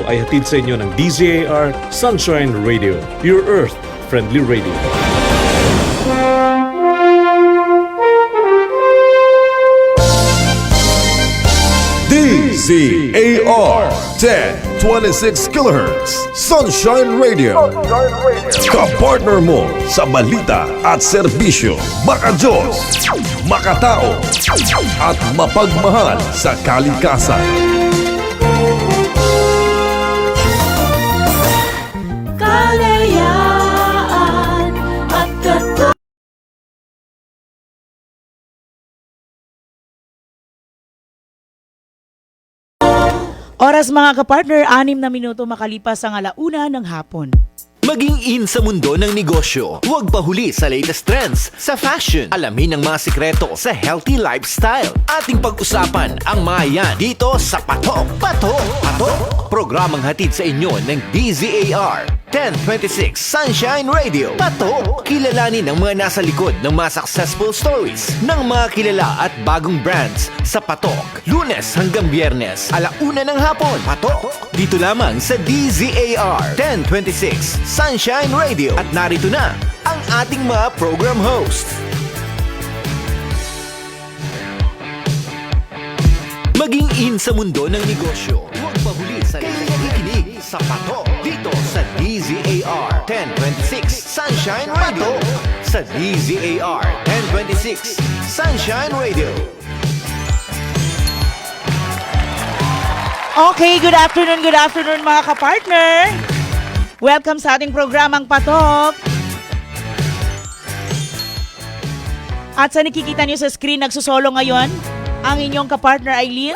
ay hatid sa inyo ng DZAR Sunshine Radio, your Earth-friendly radio. DZAR 1026 kHz Sunshine Radio. Kapartner mo sa balita at serbisyo. Maka-Diyos, makatao, at mapagmahal sa kalikasan. Kalayaan at Oras mga kapartner, 6 na minuto makalipas ang 1:00 ng hapon. Maging in sa mundo ng negosyo. Huwag pahuli sa latest trends sa fashion. Alamin ang mga sikreto sa healthy lifestyle. Ating pag-usapan ang mga yan dito sa Patok, Patok, Patok. Programang hatid sa inyo ng DZAR 1026 Sunshine Radio. Patok, kilalanin ang mga nasa likod ng mga successful stories ng mga kilala at bagong brands sa Patok. Lunes hanggang Biyernes, 1:00 ng hapon. Patok, dito lamang sa DZAR 1026 Sunshine Radio. At narito na ang ating mga program host. Maging in sa mundo ng negosyo. Huwag pahuli sa nakikinig sa Patok dito sa DZAR 1026 Sunshine Radio. Sa DZAR 1026 Sunshine Radio. Okay, good afternoon mga kapartner. Welcome sa ating programang Patok. At sa nakikita niyo sa screen, nagsusolo ngayon ang inyong kapartner Aileen.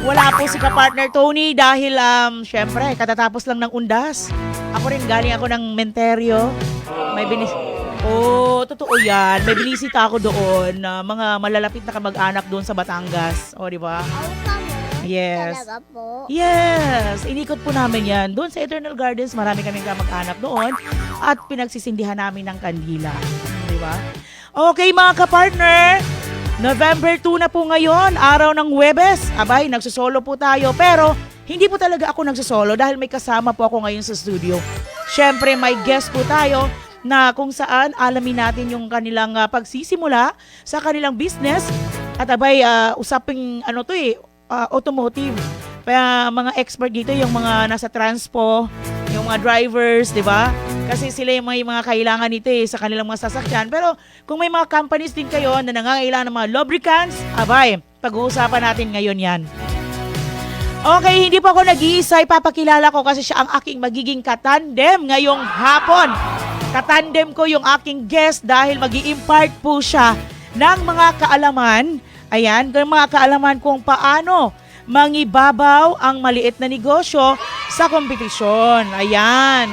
Wala po si kapartner Tony dahil syempre katatapos lang ng undas. Ako rin, galing ako ng Menterio. Totoo yan. May binisita ako doon na mga malalapit na kamag-anak doon sa Batangas. O, di ba? Yes. Talaga po. Yes. Inikot po namin yan. Doon sa Eternal Gardens, marami kaming kamag-anak doon at pinagsisindihan namin ng kandila. Di ba? Okay mga kapartner, November 2 na po ngayon, araw ng Huwebes. Abay, nagsusolo po tayo. Pero hindi po talaga ako nagsusolo dahil may kasama po ako ngayon sa studio. Syempre, may guest po tayo na kung saan alamin natin yung kanilang pagsisimula sa kanilang business. At abay, usaping automotive. Kaya mga expert dito, yung mga nasa transpo, yung mga drivers, di ba? Kasi sila yung may mga kailangan nito sa kanilang mga sasakyan. Pero kung may mga companies din kayo na nangangailangan ng mga lubricants, abay, pag-uusapan natin ngayon yan. Okay, hindi pa ako nag-iisa, ipapakilala ko kasi siya ang aking magiging katandem ngayong hapon. Katandem ko yung aking guest dahil mag-i-impart po siya ng mga kaalaman. Ayan, mga kaalaman kung paano mangibabaw ang maliit na negosyo sa kompetisyon. Ayan.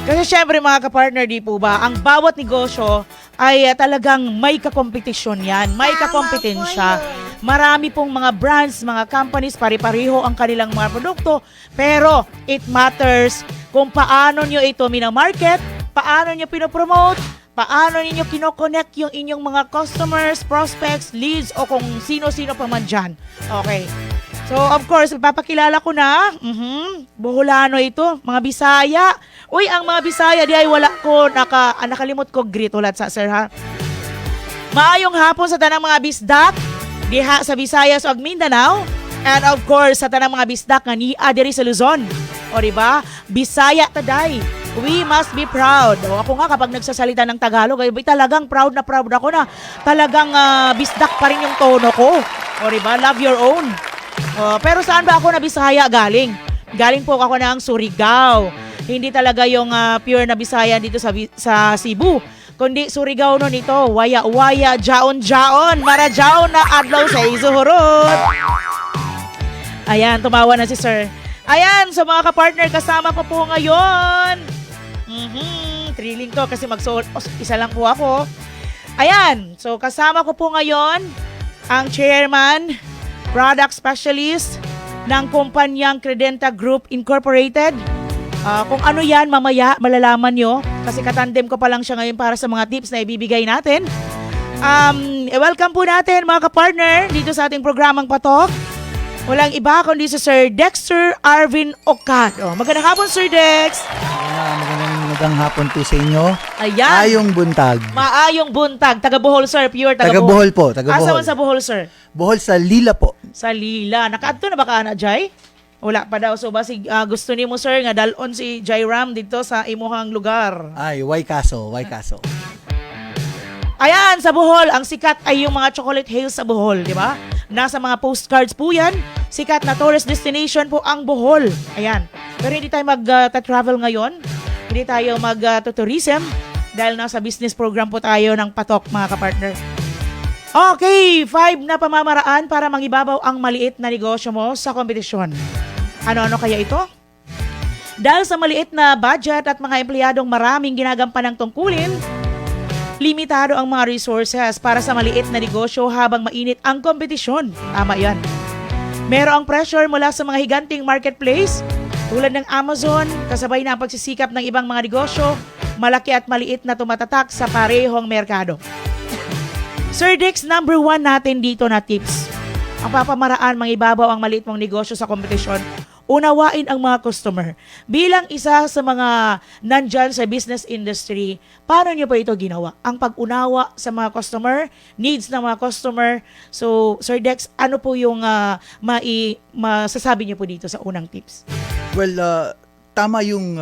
Kasi syempre mga kapartner, di po ba, ang bawat negosyo ay talagang may kakompetisyon yan, may kakompetensya. Marami pong mga brands, mga companies, pari-pariho ang kanilang mga produkto, pero it matters kung paano nyo ito minamarket, paano nyo pinopromote, paano ninyo kinoconnect yung inyong mga customers, prospects, leads, o kung sino-sino pa man dyan. Okay. So, of course, ipapakilala ko na, Boholano ito, mga Bisaya. Uy, ang mga Bisaya, di ay wala ko, nakalimot ko, greet ulat sa sir ha. Maayong hapon sa tanang mga bisdak, diha sa Visayas o Mindanao. And of course, sa tanang mga bisdak nga ni diri sa Luzon. O diba? Bisaya taday. We must be proud. O, ako nga kapag nagsasalita ng Tagalog, ay talagang proud ako na talagang bisdak pa rin yung tono ko. O diba? Love your own. O, pero saan ba ako na Bisaya galing? Galing po ako ng Surigao. Hindi talaga yung pure na Bisaya dito sa Cebu. Kundi Surigao nun ito. Waya-waya, jaon-jaon, marajaon na adlaw sa isuhurot. Ayan, tumawa na si sir. Ayan, so mga kapartner, kasama ko po ngayon. Thrilling to kasi isa lang po ako. Ayan, so kasama ko po ngayon ang chairman, product specialist ng kumpanyang Credenta Group Incorporated. Kung ano yan, mamaya malalaman nyo kasi katandem ko pa lang siya ngayon para sa mga tips na ibibigay natin. Welcome po natin mga kapartner dito sa ating programang Patok. Walang iba kundi si Sir Dexter Arvin Ocado. Magandang hapon, Sir Dex. Magandang hapon po sa inyo. Ayan. Ayong buntag. Maayong buntag. Taga Bohol, sir. Pure taga Taga Bohol po, taga Asa Bohol. man sa Bohol, sir? Bohol sa Lila po. Sa Lila. Nakaadto na ba ka na, Jai? Wala pa daw. So, basig gusto ni mo, sir, nga dalon si Jai Ram dito sa imuhang lugar. Ay, Waikaso. Ayan, sa Bohol, ang sikat ay yung mga chocolate hills sa Bohol, di ba? Nasa mga postcards po yan. Sikat na tourist destination po ang Bohol. Ayan. Pero hindi tayo mag-travel ngayon. Hindi tayo mag-tourism dahil nasa business program po tayo ng Patok, mga kapartner. Okay, 5 na pamamaraan para mangibabaw ang maliit na negosyo mo sa kompetisyon. Ano-ano kaya ito? Dahil sa maliit na budget at mga empleyadong maraming ginagampanan ng tungkulin, limitado ang mga resources para sa maliit na negosyo habang mainit ang kompetisyon. Tama yan. Merong pressure mula sa mga higanting marketplace tulad ng Amazon, kasabay na ang pagsisikap ng ibang mga negosyo, malaki at maliit na tumatatak sa parehong merkado. Sir Dex, number 1 natin dito na tips. Ang papamaraan mangibabaw ang maliit mong negosyo sa kompetisyon, unawain ang mga customer. Bilang isa sa mga nandyan sa business industry, paano nyo po ito ginawa? Ang pag-unawa sa mga customer, needs ng mga customer. So, Sir Dex, ano po yung masasabi nyo po dito sa unang tips? Well, tama yung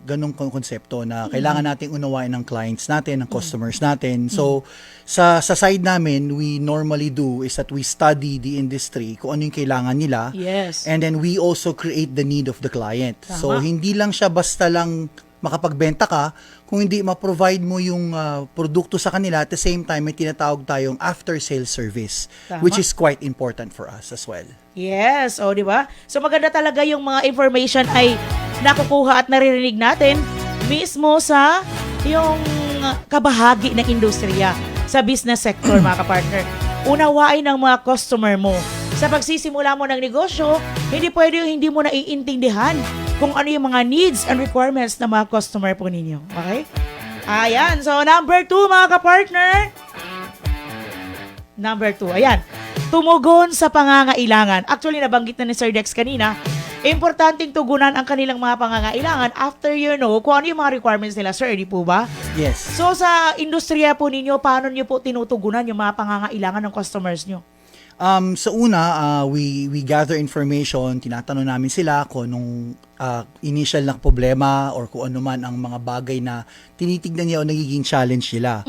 ganong konsepto na kailangan nating unawain ng clients natin, ng customers natin. So, sa side namin, we normally do is that we study the industry, kung ano yung kailangan nila. Yes. And then we also create the need of the client. Tama. So, hindi lang siya basta lang makapagbenta ka, kung hindi ma-provide mo yung produkto sa kanila, at the same time, may tinatawag tayong after-sales service, Tama. which is quite important for us as well. Yes, o di ba? So maganda talaga yung mga information ay nakukuha at naririnig natin mismo sa yung kabahagi ng industriya sa business sector, mga kapartner. Unawain ng mga customer mo. Sa pagsisimula mo ng negosyo, hindi pwede yung hindi mo naiintindihan kung ano yung mga needs and requirements ng mga customer po ninyo. Okay? Ayan. So, number 2, mga kapartner. Number 2. Ayan. Tumugon sa pangangailangan. Actually, nabanggit na ni Sir Dex kanina, importanteng tugunan ang kanilang mga pangangailangan after you know kung ano yung mga requirements nila. Sir, di po ba? Yes. So, sa industriya po ninyo, paano nyo po tinutugunan yung mga pangangailangan ng customers nyo? Sa una, we gather information, tinatanong namin sila kung anong initial na problema or kung ano man ang mga bagay na tinitignan niya o nagiging challenge nila.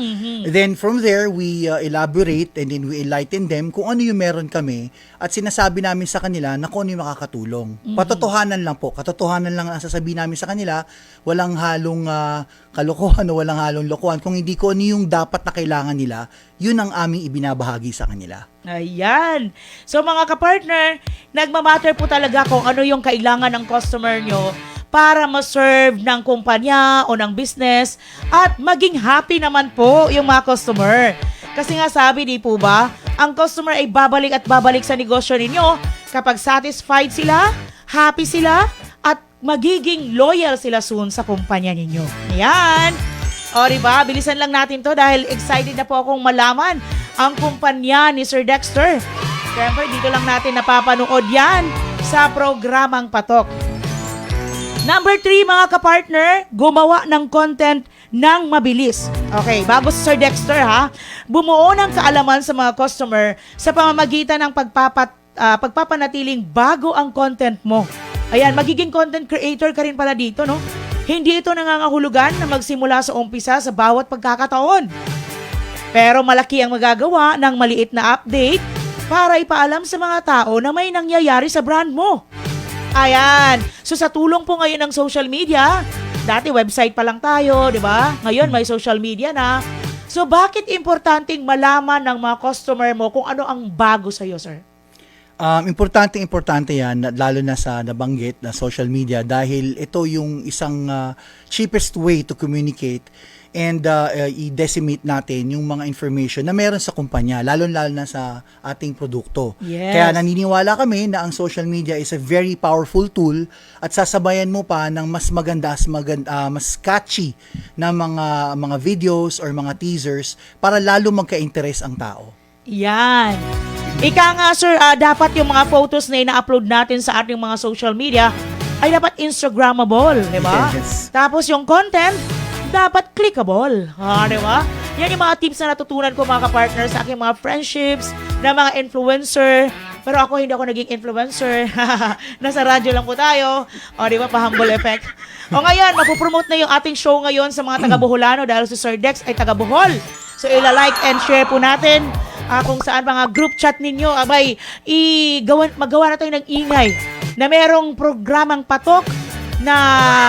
Then from there, we elaborate and then we enlighten them kung ano yung meron kami at sinasabi namin sa kanila na kung ano yung makakatulong. Patotohanan lang po. Katotohanan lang ang sasabihin namin sa kanila. Walang halong kalokohan o walang halong lokohan. Kung hindi ko ano yung dapat na kailangan nila, yun ang aming ibinabahagi sa kanila. Ayan. So mga kapartner, nagmamatter po talaga kung ano yung kailangan ng customer nyo para ma-serve ng kumpanya o ng business at maging happy naman po yung mga customer. Kasi nga sabi, di po ba, ang customer ay babalik at babalik sa negosyo ninyo kapag satisfied sila, happy sila, at magiging loyal sila soon sa kumpanya ninyo. Ayan. O diba, bilisan lang natin to dahil excited na po akong malaman ang kumpanya ni Sir Dexter. Siyempre, dito lang natin napapanood yan sa programang Patok. Number 3, mga kapartner, gumawa ng content ng mabilis. Okay, bago si Sir Dexter ha, bumuo ng kaalaman sa mga customer sa pamamagitan ng pagpapanatiling bago ang content mo. Ayan, magiging content creator ka rin pala dito, no? Hindi ito nangangahulugan na magsimula sa umpisa sa bawat pagkakataon. Pero malaki ang magagawa ng maliit na update para ipaalam sa mga tao na may nangyayari sa brand mo. Ayan. So sa tulong po ngayon ng social media, dati website pa lang tayo, di ba? Ngayon may social media na. So bakit importanteng malaman ng mga customer mo kung ano ang bago sa'yo, sir? Importante yan, lalo na sa nabanggit na social media dahil ito yung isang cheapest way to communicate and i-decimate natin yung mga information na meron sa kumpanya, lalo na sa ating produkto. Yes. Kaya naniniwala kami na ang social media is a very powerful tool at sasabayan mo pa ng mas maganda, mas catchy na mga videos or mga teasers para lalo magka-interest ang tao. Yan. Ika nga sir, dapat yung mga photos na ina-upload natin sa ating mga social media ay dapat Instagrammable, di ba? Yes. Tapos yung content, dapat clickable. Di ba? Yan yung mga tips na natutunan ko mga kapartner sa aking mga friendships, na mga influencer. Pero ako hindi ako naging influencer. Nasa radyo lang po tayo. O di ba, pa-humble effect. O ngayon, mapupromote na yung ating show ngayon sa mga taga-Boholano dahil si Sir Dex ay taga-Bohol. So ila-like and share po natin kung saan mga group chat ninyo. Abay, magawa na tayo ng ingay na merong programang patok na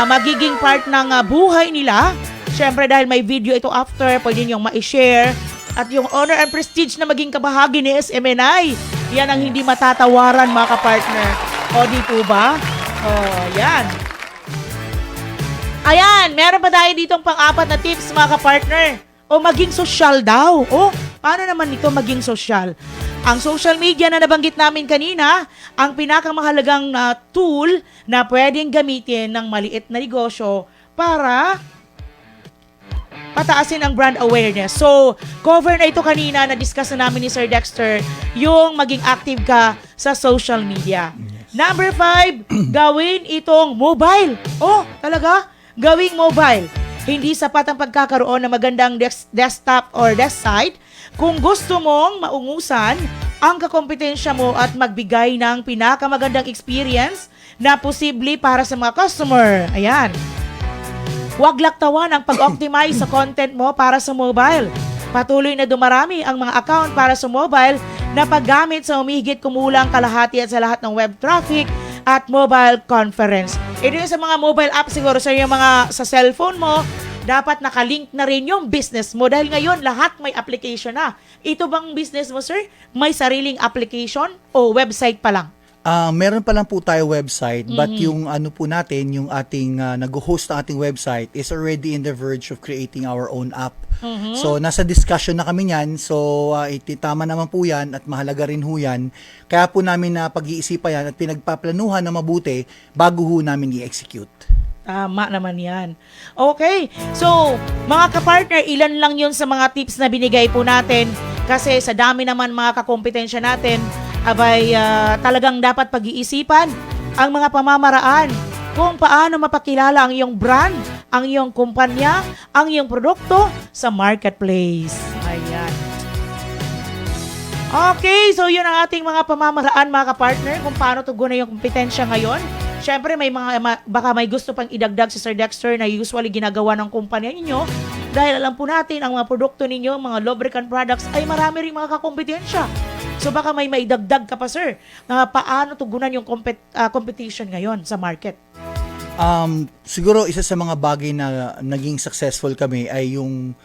magiging part ng buhay nila. Siyempre dahil may video ito after, pwede nyo ma-share. At yung honor and prestige na maging kabahagi ni SMNI, yan ang hindi matatawaran mga kapartner. O di po ba? O, yan. Ayan, meron pa tayo ditong pang-apat na tips mga kapartner. O maging social daw. O, paano naman ito maging social? Ang social media na nabanggit namin kanina, ang pinakamahalagang tool na pwedeng gamitin ng maliit na negosyo para pataasin ang brand awareness. So, cover na ito kanina, na-discuss na namin ni Sir Dexter, yung maging active ka sa social media. Yes. Number 5, gawin itong mobile. Oh, talaga? Gawing mobile. Hindi sapat ang pagkakaroon ng magandang desktop or desk site kung gusto mong maungusan ang kakompetensya mo at magbigay ng pinakamagandang experience na posible para sa mga customer. Ayan. Huwag laktawan ang pag-optimize sa content mo para sa mobile. Patuloy na dumarami ang mga account para sa mobile na paggamit sa humigit kumulang kalahati at sa lahat ng web traffic at mobile conference. Ito yung sa mga mobile app siguro sa yung mga sa cellphone mo, dapat nakalink na rin yung business mo dahil ngayon lahat may application na. Ito bang business mo, sir? May sariling application o website pa lang? Meron pa lang po tayo website, but yung ano po natin, yung ating nag-host ng ating website is already in the verge of creating our own app. So, nasa discussion na kami niyan. So, tama naman po yan at mahalaga rin ho yan. Kaya po namin na pag-iisipan yan at pinagpaplanuhan na mabuti bago ho namin i-execute. Tama naman yan. Okay. So, mga kapartner, ilan lang yun sa mga tips na binigay po natin kasi sa dami naman mga kakompetensya natin, abay talagang dapat pag-iisipan ang mga pamamaraan kung paano mapakilala ang iyong brand, ang iyong kumpanya, ang iyong produkto sa marketplace. Ayan. Okay, so yun ang ating mga pamamaraan mga kapartner kung paano tugunan yung kompetensya ngayon. Siyempre may baka may gusto pang idagdag si Sir Dexter na usually ginagawa ng kumpanya ninyo dahil alam po natin ang mga produkto ninyo, mga lubricant products ay marami ring mga kakompetensya. So baka may maidagdag ka pa sir na paano tugunan yung competition ngayon sa market? Siguro isa sa mga bagay na naging successful kami ay yung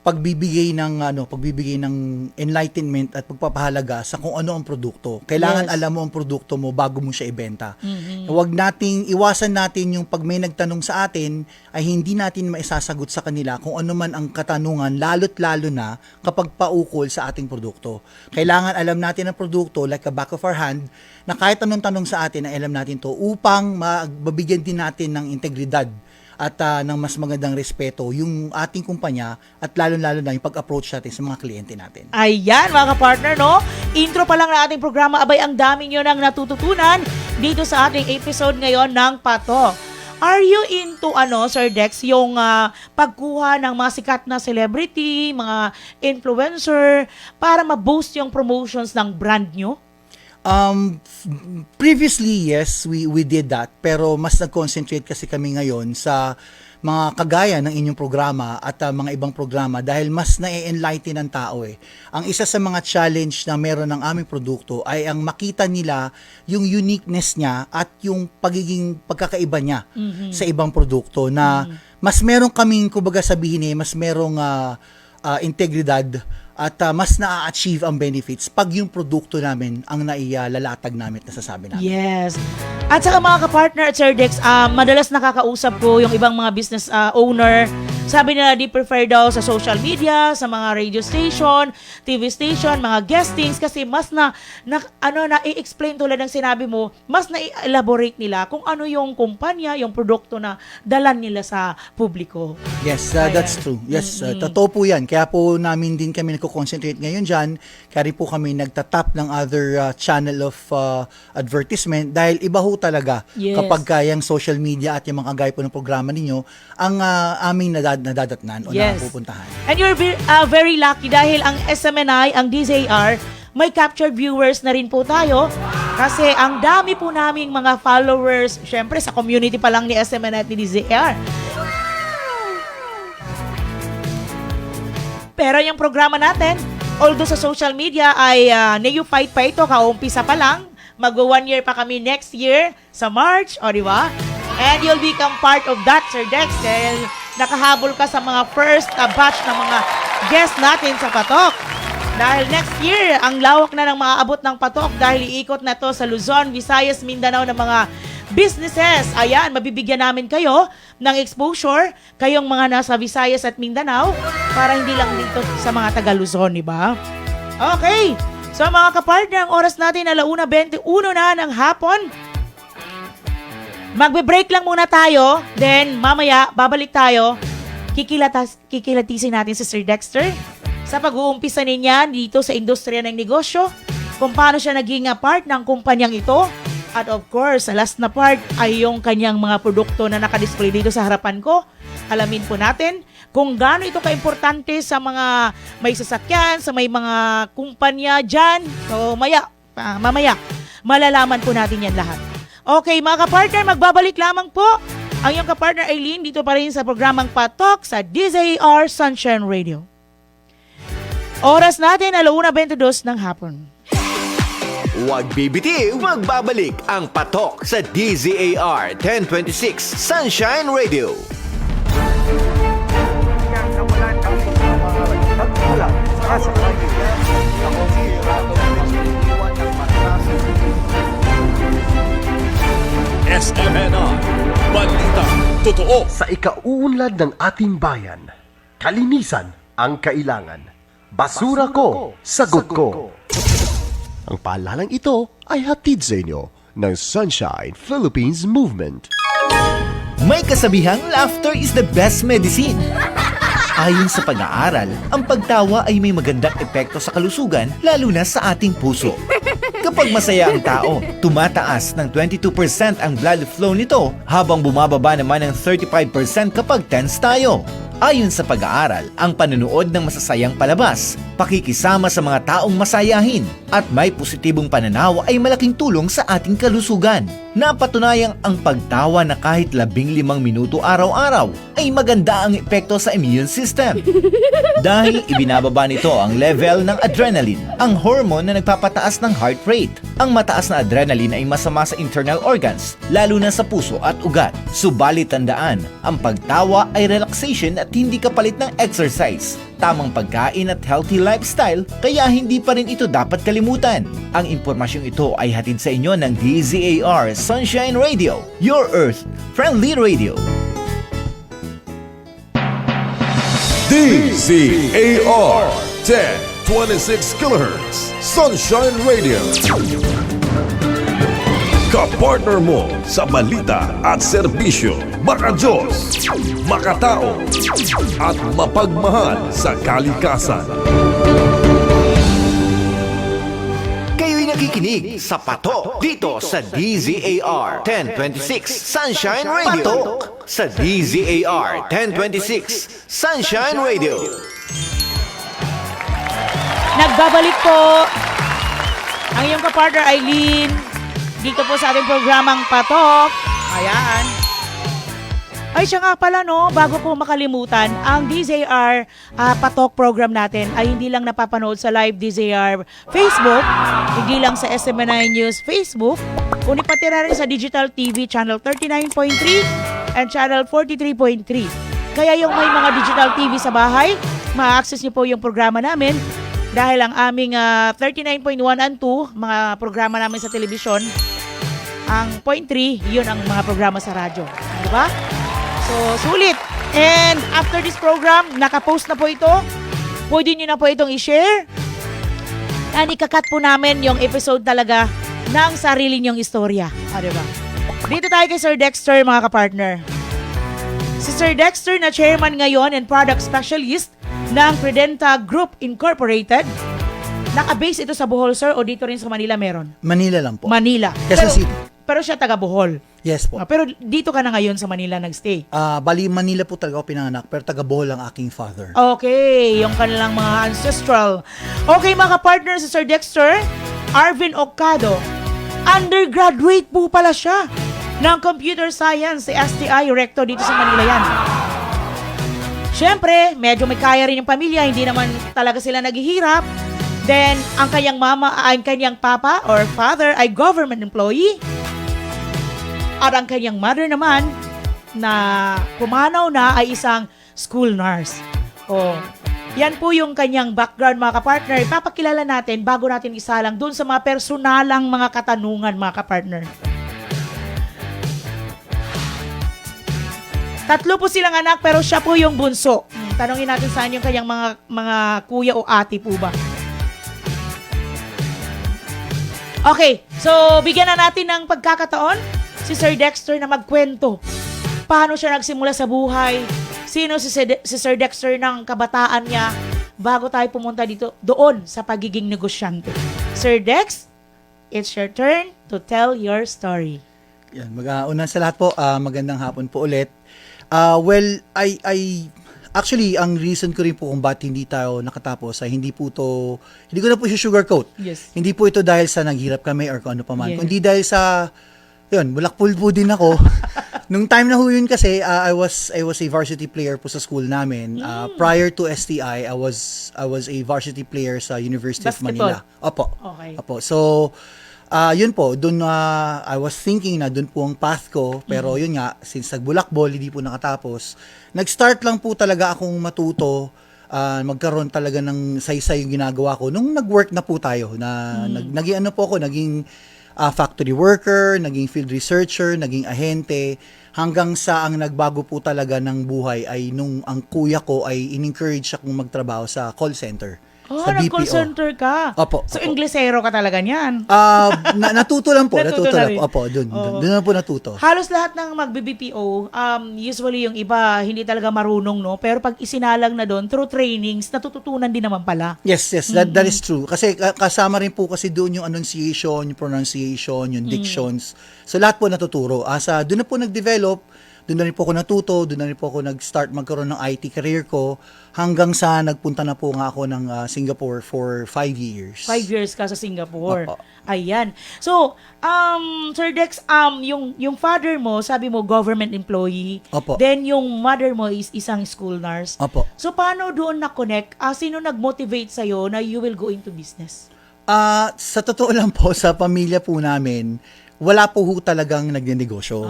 pagbibigay ng enlightenment at pagpapahalaga sa kung ano ang produkto. Kailangan alam mo ang produkto mo bago mo siya ibenta. Iwasan natin yung pag may nagtanong sa atin ay hindi natin maisasagot sa kanila kung ano man ang katanungan, lalo't lalo na kapag paukol sa ating produkto. Kailangan alam natin ang produkto like a back of our hand na kahit anong tanong sa atin ay alam natin to upang mabigyan din natin ng integridad at ng mas magandang respeto yung ating kumpanya at lalo-lalo na yung pag-approach natin sa mga kliyente natin. Ayan mga ka-partner, no? Intro pa lang na ating programa, abay ang dami nyo nang natututunan dito sa ating episode ngayon ng Pato. Are you into, Sir Dex, yung pagkuha ng mga sikat na celebrity, mga influencer, para ma-boost yung promotions ng brand nyo? Previously, yes, we did that. Pero mas nag-concentrate kasi kami ngayon sa mga kagaya ng inyong programa at mga ibang programa dahil mas na-enlighten ang tao eh. Ang isa sa mga challenge na meron ng aming produkto ay ang makita nila yung uniqueness niya at yung pagiging pagkakaiba niya sa ibang produkto na mas meron kaming, kumbaga sabihin mas merong integridad at mas na-achieve ang benefits pag yung produkto namin ang nailalatag namin at nasasabi namin. Yes. At saka mga ka-partner at Sir Dex, madalas nakakausap ko yung ibang mga business owner Sabi nila di prefer daw sa social media, sa mga radio station, TV station, mga guestings kasi mas i-explain tulad ng sinabi mo, mas na-elaborate nila kung ano yung kumpanya, yung produkto na dalan nila sa publiko. Yes, that's true. Yes, totoo po yan. Kaya po namin din kami nagko-concentrate ngayon dyan. Kaya rin po kami nagtatap ng other channel of advertisement dahil iba ho talaga kapag kayang social media at yung mga gaya po ng programa ninyo ang aming nadadatnan o napupuntahan. And you're very lucky dahil ang SMNI, ang DZR, may captured viewers na rin po tayo kasi ang dami po naming mga followers, syempre sa community pa lang ni SMNI at ni DZR. Pero yung programa natin, although sa social media ay neophyte pa ito, kaumpisa pa lang, mag-1 year pa kami next year sa March, o di ba? And you'll become part of that, Sir Dex, dahil nakahabol ka sa mga first batch ng mga guest natin sa Patok. Dahil next year, ang lawak na ng mga abot ng Patok dahil iikot na to sa Luzon, Visayas, Mindanao ng mga businesses. Ayan, mabibigyan namin kayo ng exposure, kayong mga nasa Visayas at Mindanao, para hindi lang dito sa mga taga Luzon, di ba? Okay, so mga kapartner, ang oras natin 1:21 na ng hapon. Magbe-break lang muna tayo, then mamaya babalik tayo. Kikilatisin natin si Sir Dexter sa pag-uumpisa niya dito sa industriya ng negosyo, kung paano siya naging part ng kumpanyang ito. At of course, sa last na part ay yung kanyang mga produkto na nakadisplay dito sa harapan ko. Alamin po natin kung gaano ito kaimportante sa mga may sasakyan, sa may mga kumpanya dyan. So mamaya, malalaman po natin yan lahat. Okay, mga kapartner, magbabalik lamang po ang iyong kapartner Aileen dito pa rin sa programang Patok sa DZAR Sunshine Radio. Oras natin 1:22 ng hapon. Huwag bibitiw, magbabalik ang Patok sa DZAR 1026 Sunshine Radio. SMNI, balita totoo. Sa ikauunlad ng ating bayan, kalinisan ang kailangan. Basura ko, sagot ko. Ang paalalang ito ay hatid sa inyo ng Sunshine Philippines Movement. May kasabihang laughter is the best medicine. Ayon sa pag-aaral, ang pagtawa ay may magandang epekto sa kalusugan, lalo na sa ating puso. Kapag masaya ang tao, tumataas ng 22% ang blood flow nito, habang bumababa naman ng 35% kapag tense tayo. Ayon sa pag-aaral, ang panonood ng masasayang palabas, pakikisama sa mga taong masayahin, at may positibong pananaw ay malaking tulong sa ating kalusugan. Napatunayang ang pagtawa na kahit 15 minuto araw-araw ay maganda ang epekto sa immune system. Dahil ibinababa nito ang level ng adrenaline, ang hormone na nagpapataas ng heart rate. Ang mataas na adrenaline ay masama sa internal organs, lalo na sa puso at ugat. Subalit tandaan, ang pagtawa ay relaxation at hindi kapalit ng exercise. Tamang pagkain at healthy lifestyle, kaya hindi pa rin ito dapat kalimutan. Ang impormasyong ito ay hatid sa inyo ng DZAR Sunshine Radio, your earth-friendly radio. DZAR 1026 kHz Sunshine Radio. Kapartner mo sa balita at serbisyo, makajos, makatao, at mapagmahal sa kalikasan. Kayo'y nakikinig sa Patok dito sa DZAR 1026 Sunshine Radio. Patok sa DZAR 1026 Sunshine Radio. Nagbabalik po ang iyong kapartner Aileen dito po sa ating programang Patok. Ayan. Ay siya nga pala no, bago po makalimutan, ang DZAR Patok program natin ay hindi lang napapanood sa live DZAR Facebook, hindi lang sa SMNI News Facebook, kundi pati rin sa Digital TV Channel 39.3 and Channel 43.3. Kaya yung may mga Digital TV sa bahay, ma-access niyo po yung programa namin dahil ang aming 39.1 and 2, mga programa namin sa telebisyon, ang .3, yun ang mga programa sa radyo. Diba? So, sulit. And after this program, nakapost na po ito. Pwede nyo na po itong i-share. And ikakat po namin yung episode talaga ng sarili nyong istorya. Diba? Dito tayo kay Sir Dexter, mga kapartner. Si Sir Dexter na chairman ngayon and product specialist ng Credenta Group Incorporated. Naka-base ito sa Bohol, sir, o dito rin sa Manila meron? Manila lang po. Manila. Quezon City. Pero siya taga Bohol. Yes po. Pero dito ka na ngayon sa Manila nagstay. Bali, Manila po talaga ako pinanganak, pero taga Bohol ang aking father. Okay, yung kanilang mga ancestral. Okay, mga partner si Sir Dexter, Arvin Ocado, undergraduate po pala siya ng Computer Science sa STI Recto dito sa Manila yan. Siyempre, medyo may kaya rin yung pamilya, hindi naman talaga sila naghihirap. Then, ang kanyang papa or father ay government employee. At ang kanyang mother naman na pumanaw na ay isang school nurse. Oh, yan po yung kanyang background, mga kapartner. Ipapakilala natin bago natin isalang dun sa mga personalang mga katanungan, mga kapartner. Tatlo po silang anak pero siya po yung bunso. Tanongin natin saan yung kanyang mga kuya o ate po ba. Okay, so bigyan na natin ng pagkakataon si Sir Dexter na magkwento. Paano siya nagsimula sa buhay? Sino si Sir Dexter ng kabataan niya bago tayo pumunta doon sa pagiging negosyante. Sir Dex, it's your turn to tell your story. Yan, una sa lahat po, magandang hapon po ulit. Actually, ang reason ko rin po kung ba't hindi tayo nakatapos ay hindi ko na po sugarcoat. Yes. Hindi po ito dahil sa naghirap kami or kung ano pa man. Yes. Kundi dahil sa, bulakpul po din ako. Nung time na ho yun kasi, I was a varsity player po sa school namin. Prior to STI, I was a varsity player sa University Basketball. of Manila. Opo. Okay. Opo. So, yun po, dun I was thinking na dun po ang path ko, pero yun nga, since nagbulakbol, hindi po nakatapos, nag-start lang po talaga akong matuto, magkaroon talaga ng saysay yung ginagawa ko. Nung nag-work na po tayo, naging factory worker, naging field researcher, naging ahente, hanggang sa ang nagbago po talaga ng buhay ay nung ang kuya ko ay in-encourage akong magtrabaho sa call center. Oh, Sa nag-call BPO. center ka. Opo. So, Inglesero ka talaga niyan. Natuto lang po. Natuto na rin. Opo, doon na po natuto. Halos lahat ng mag-BPO, usually yung iba, hindi talaga marunong, no? Pero pag isinalang na doon, through trainings, natututunan din naman pala. Yes, that is true. Kasi kasama rin po kasi doon yung enunciation, yung pronunciation, yung dictions. So lahat po natuturo. Doon na po nag-develop, doon na rin po ako natuto, doon na rin po ako nag-start magkaroon ng IT career ko, hanggang sa nagpunta na po nga ako ng Singapore for 5 years. 5 years ka sa Singapore. Opo. Ayan. So, Sir Dex, yung father mo, sabi mo, government employee. Opo. Then, yung mother mo is isang school nurse. Opo. So, paano doon na-connect? Sino nag-motivate sa'yo na you will go into business? Sa totoo lang po, sa pamilya po namin, wala po talagang nagnenegosyo.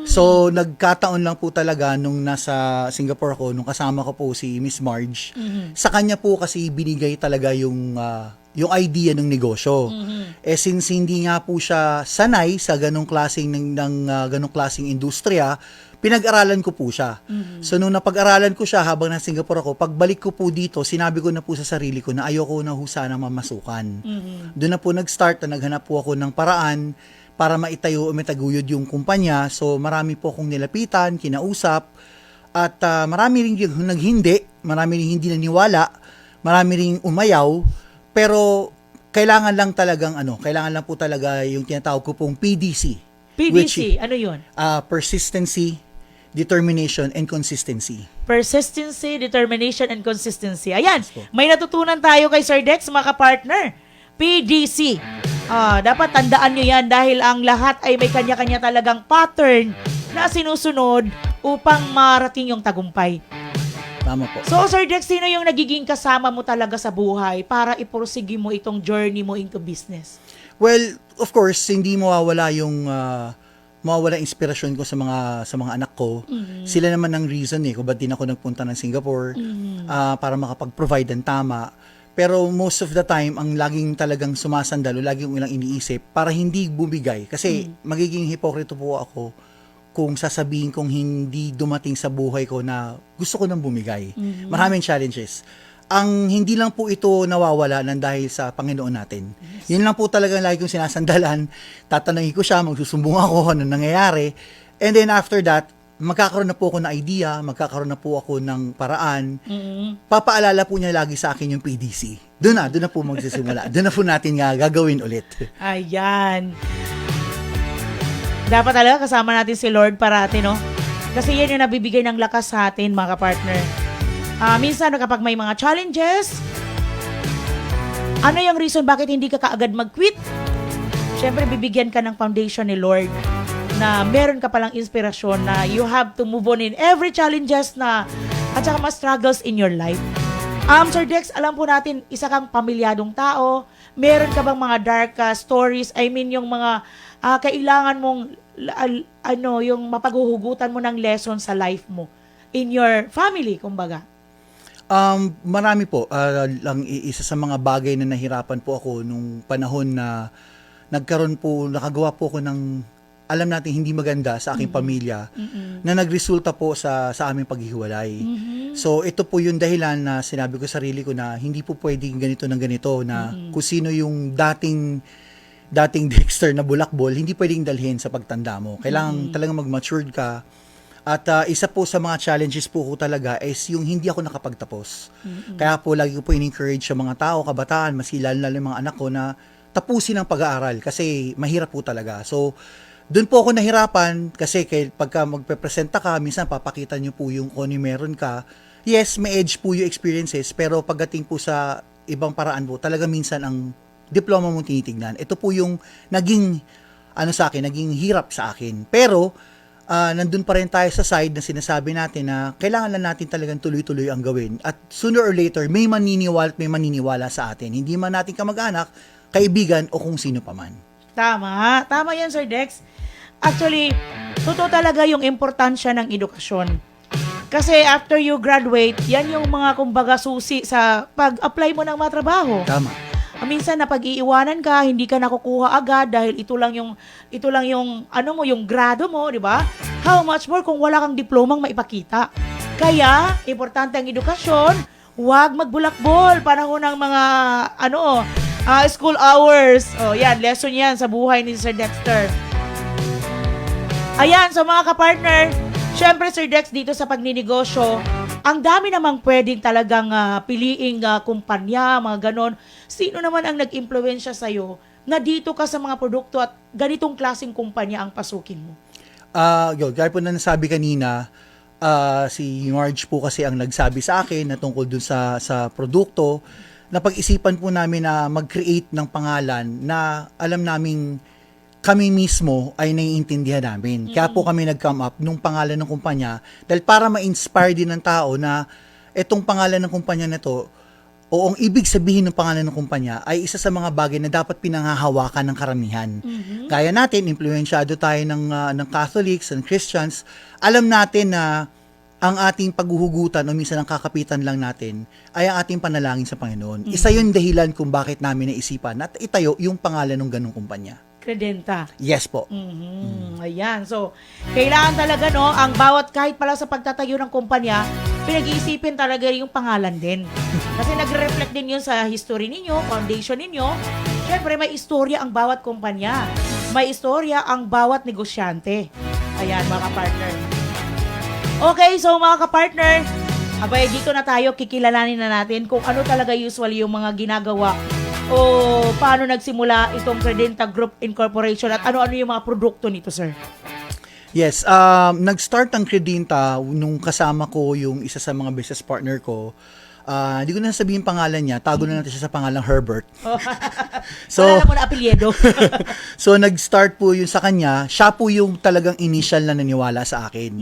So, nagkataon lang po talaga nung nasa Singapore ako, nung kasama ko po si Miss Marge, sa kanya po kasi binigay talaga yung idea ng negosyo. Since hindi nga po siya sanay sa ganong klaseng industriya, pinag-aralan ko po siya. So, nung napag-aralan ko siya habang nasa Singapore ako, pagbalik ko po dito, sinabi ko na po sa sarili ko na ayoko na sana mamasukan. Doon na po nag-start na naghanap po ako ng paraan para maitayo o mataguyod yung kumpanya. So, marami po akong nilapitan, kinausap, at marami rin yung marami rin hindi naniwala, marami rin umayaw, pero kailangan lang po talaga yung tinatawag ko pong PDC. PDC, ano yun? Persistency, determination, and consistency. Persistency, determination, and consistency. Ayan, may natutunan tayo kay Sir Dex, mga kapartner. PDC. Dapat tandaan nyo yan dahil ang lahat ay may kanya-kanya talagang pattern na sinusunod upang marating yung tagumpay. Tama po. So, Sir Dex, sino yung nagiging kasama mo talaga sa buhay para ipursige mo itong journey mo into business? Well, of course, hindi mawawala yung inspirasyon ko sa mga anak ko. Sila naman ang reason kung ba't din ako nagpunta ng Singapore para makapag-provide ng tama. Pero most of the time, ang laging talagang sumasandal o laging ilang iniisip para hindi bumigay. Kasi magiging hipokrito po ako kung sasabihin kong hindi dumating sa buhay ko na gusto ko nang bumigay. Maraming challenges. Ang hindi lang po ito nawawala ng dahil sa Panginoon natin. Yun lang po talaga lagi kong sinasandalan. Tatanungin ko siya, magsusumbong ako, ano nangyayari. And then after that, magkakaroon na po ako ng idea, magkakaroon na po ako ng paraan. Papaalala po niya lagi sa akin yung PDC. Doon na po magsisimula. Doon na po natin nga gagawin ulit. Ayan. Dapat talaga kasama natin si Lord parati, no? Kasi yan yung nabibigay ng lakas sa atin, mga partner. Minsan, kapag may mga challenges, ano yung reason bakit hindi ka kaagad mag-quit? Siyempre, bibigyan ka ng foundation ni Lord na meron ka palang inspirasyon na you have to move on in every challenges na at saka mga struggles in your life. Sir Dex, alam po natin, isa kang pamilyadong tao. Meron ka bang mga dark stories? I mean, yung mga kailangan mong yung mapaghuhugutan mo ng lesson sa life mo in your family, kumbaga. Marami po. Isa sa mga bagay na nahirapan po ako nung panahon na nakagawa po ako ng alam natin hindi maganda sa aking pamilya na nagresulta po sa aming paghihiwalay. So ito po yung dahilan na sinabi ko sa sarili ko na hindi po pwedeng ganito ng ganito na kung sino yung dating Dexter na bulakbol, hindi pwedeng dalhin sa pagtanda mo. Kailangan talagang mag-matured ka. At isa po sa mga challenges po ko talaga is yung hindi ako nakapagtapos. Kaya po lagi ko po in-encourage sa mga tao, kabataan, mas lalo yung mga anak ko na tapusin ang pag-aaral kasi mahirap po talaga. So, doon po ako nahirapan kasi pagka magpe-presenta ka, minsan papakita nyo po yung kung meron ka. Yes, may edge po yung experiences, pero pagdating po sa ibang paraan po, talaga minsan ang diploma mong tinitignan. Ito po yung naging hirap sa akin. Pero, nandun pa rin tayo sa side na sinasabi natin na kailangan lang natin talagang tuloy-tuloy ang gawin. At sooner or later, may maniniwala at may maniniwala sa atin. Hindi man natin kamag-anak, kaibigan o kung sino pa man. Tama. Tama yan, Sir Dex. Actually, totoo talaga yung importansya ng edukasyon. Kasi after you graduate, yan yung mga kumbaga susi sa pag-apply mo ng mga trabaho. Tama. Minsan na pag-iiwanan ka, hindi ka nakukuha agad dahil ito lang yung yung grado mo, di ba? How much more kung wala kang diplomang maipakita. Kaya, importante ang edukasyon, huwag magbulakbol, panahon ng mga school hours. Oh, yan, lesson yan sa buhay ni Sir Dexter. Ayan, so mga kapartner, syempre Sir Dex, dito sa pagninegosyo, ang dami namang pwedeng talagang piliing kumpanya, mga ganon. Sino naman ang nag-impluwensya sa'yo na dito ka sa mga produkto at ganitong klaseng kumpanya ang pasukin mo? Gaya po na nasabi kanina, si Marge po kasi ang nagsabi sa akin na tungkol dun sa produkto, na pag-isipan po namin na mag-create ng pangalan na alam naming kami mismo ay naiintindihan namin. Kaya po kami nag-come up nung pangalan ng kumpanya dahil para ma-inspire din ng tao na etong pangalan ng kumpanya na to o ang ibig sabihin ng pangalan ng kumpanya ay isa sa mga bagay na dapat pinanghahawakan ng karamihan. Kaya natin, impluensyado tayo ng Catholics and Christians, alam natin na ang ating paghuhugutan o minsan ang kakapitan lang natin ay ang ating panalangin sa Panginoon. Isa yun dahilan kung bakit namin naisipan at itayo yung pangalan ng ganung kumpanya. Credenta. Yes po. Ayan. So, kailangan talaga, ang bawat kahit pala sa pagtatayo ng kumpanya, pinag-iisipin talaga yung pangalan din. Kasi nagre-reflect din yun sa history ninyo, foundation ninyo. Siyempre, may istorya ang bawat kumpanya. May istorya ang bawat negosyante. Ayan, mga partner. Okay, so mga kapartner, abay dito na tayo, kikilalanin na natin kung ano talaga usually yung mga ginagawa o paano nagsimula itong Credenta Group Incorporation at ano-ano yung mga produkto nito, sir. Yes, nag-start ang Credenta nung kasama ko yung isa sa mga business partner ko. Hindi ko na sabihin pangalan niya, tago na natin siya sa pangalang Herbert. So, wala na mo na apelyido. So, nag-start po yun sa kanya. Siya po yung talagang initial na naniwala sa akin.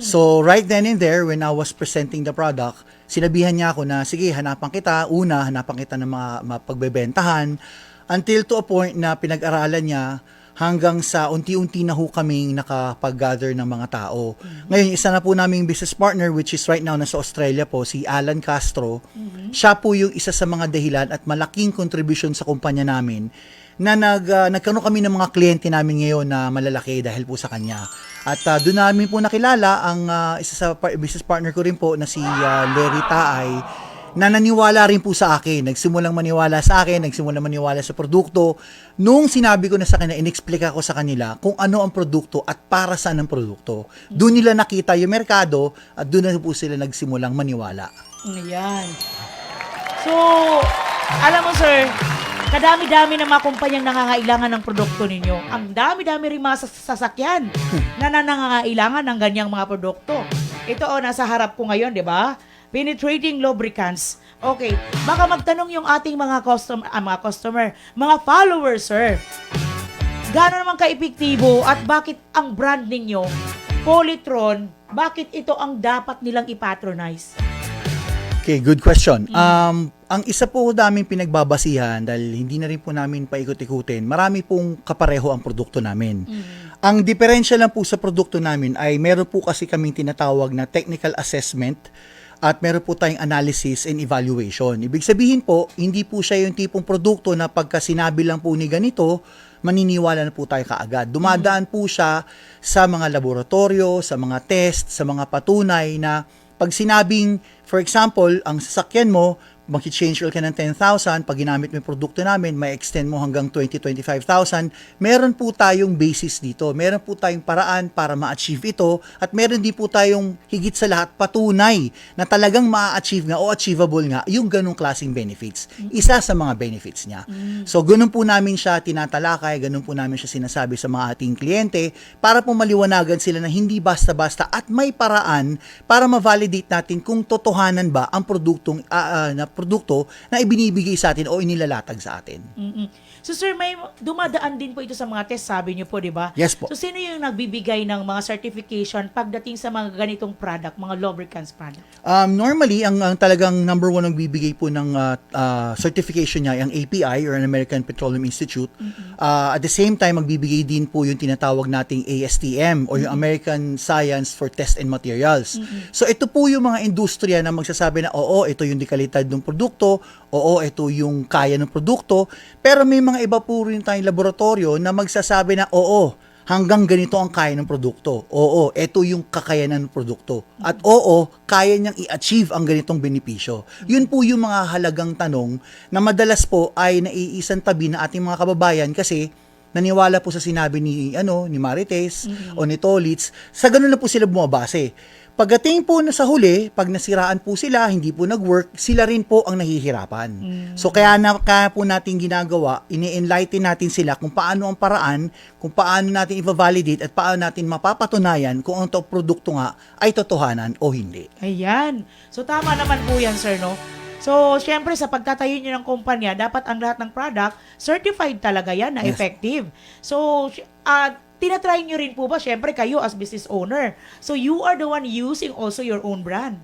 So, right then and there, when I was presenting the product, sinabihan niya ako na, sige, hanapan kita ng mga pagbebentahan, until to a point na pinag-aralan niya hanggang sa unti-unti na ho kaming nakapag-gather ng mga tao. Ngayon, isa na po naming business partner, which is right now nasa Australia po, si Alan Castro. Siya po yung isa sa mga dahilan at malaking contribution sa kumpanya namin na nagkaroon kami ng mga kliyente namin ngayon na malalaki dahil po sa kanya. At doon namin po nakilala ang isa sa business partner ko rin po na si Larry Taay, na naniwala rin po sa akin. Nagsimulang maniwala sa akin, nagsimulang maniwala sa produkto. Nung sinabi ko na sa kanila, inexplica ko sa kanila kung ano ang produkto at para saan ang produkto. Doon nila nakita yung merkado at doon na po sila nagsimulang maniwala. Ayan. So, alam mo sir, kadami-dami ng mga kumpanyang nangangailangan ng produkto ninyo. Ang dami-dami rin mga sasakyan na nangangailangan ng ganyang mga produkto. Ito nasa harap ko ngayon, di ba? Penetrating lubricants. Okay, baka magtanong yung ating mga customer, mga followers, sir. Gaano naman ka-epektibo at bakit ang brand ninyo, Polytron, bakit ito ang dapat nilang ipatronize? Okay, good question. Ang isa po daming pinagbabasihan dahil hindi na rin po namin paikot-ikutin, marami pong kapareho ang produkto namin. Ang diferensya lang po sa produkto namin ay meron po kasi kaming tinatawag na technical assessment at meron po tayong analysis and evaluation. Ibig sabihin po, hindi po siya yung tipong produkto na pagka sinabi lang po ni ganito, maniniwala na po tayo kaagad. Dumadaan po siya sa mga laboratorio, sa mga test, sa mga patunay na pag sinabing, for example, ang sasakyan mo, mag-change oil ka ng 10,000, pag ginamit mo yung produkto namin, may extend mo hanggang 20-25,000, meron po tayong basis dito. Meron po tayong paraan para ma-achieve ito at meron din po tayong higit sa lahat patunay na talagang ma-achieve nga o achievable nga yung ganong klaseng benefits. Isa sa mga benefits niya. So, ganun po namin siya tinatalakay, ganun po namin siya sinasabi sa mga ating kliyente para po maliwanagan sila na hindi basta-basta at may paraan para ma-validate natin kung totohanan ba ang produktong produkto na ibinibigay sa atin o inilalatag sa atin. So sir, may dumadaan din po ito sa mga test, sabi niyo po, di ba? Yes po. So sino yung nagbibigay ng mga certification pagdating sa mga ganitong product, mga lubricants product? Normally, ang talagang number one ang bibigay po ng certification niya, ang API or an American Petroleum Institute. At the same time, magbibigay din po yung tinatawag nating ASTM or yung American Science for Test and Materials. So ito po yung mga industriya na magsasabi na oo, ito yung dekalidad ng produkto, oo, ito yung kaya ng produkto, pero may mga iba po rin tayong laboratorio na magsasabi na oo, hanggang ganito ang kaya ng produkto. Oo, ito yung kakayanan ng produkto. At oo, kaya niyang i-achieve ang ganitong benepisyo. Yun po yung mga halagang tanong na madalas po ay naiisang tabi na ating mga kababayan kasi naniwala po sa sinabi ni Marites o ni Tolitz, sa ganun na po sila bumabase. Pagdating po na sa huli, pag nasiraan po sila, hindi po nag-work, sila rin po ang nahihirapan. So kaya po natin ginagawa, ini-enlighten natin sila kung paano ang paraan, kung paano natin i-validate at paano natin mapapatunayan kung ang produkto nga ay totohanan o hindi. Ayan. So tama naman po yan, sir, no? So, syempre, sa pagtatayo nyo ng kumpanya, dapat ang lahat ng product, certified talaga yan na effective. So, tinatry nyo rin po ba, syempre, kayo as business owner. So, you are the one using also your own brand.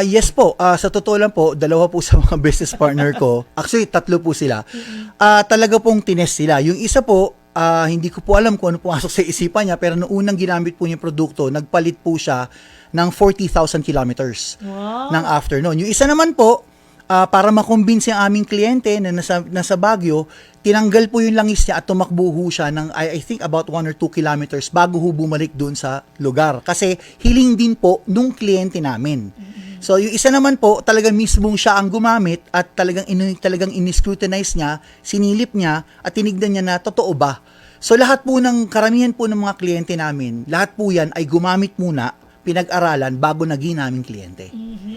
Yes po. Sa totoo lang po, dalawa po sa mga business partner ko. Actually, 3 po sila. Talaga pong tinest sila. Yung isa po, hindi ko po alam kung ano pumasok sa isipan niya, pero noong unang ginamit po niya yung produkto, nagpalit po siya ng 40,000 kilometers ng afternoon. Yung isa naman po, para makumbinsi ang aming kliyente na nasa Baguio, tinanggal po yung langis niya at tumakbo ho siya ng I think about 1 or 2 kilometers bago ho bumalik doon sa lugar. Kasi hiling din po nung kliyente namin. So yung isa naman po, talagang mismong siya ang gumamit at talagang in-scrutinize niya, sinilip niya at tinignan niya na totoo ba. So lahat po ng karamihan po ng mga kliyente namin, lahat po yan ay gumamit muna, pinag-aralan bago naging naming kliyente.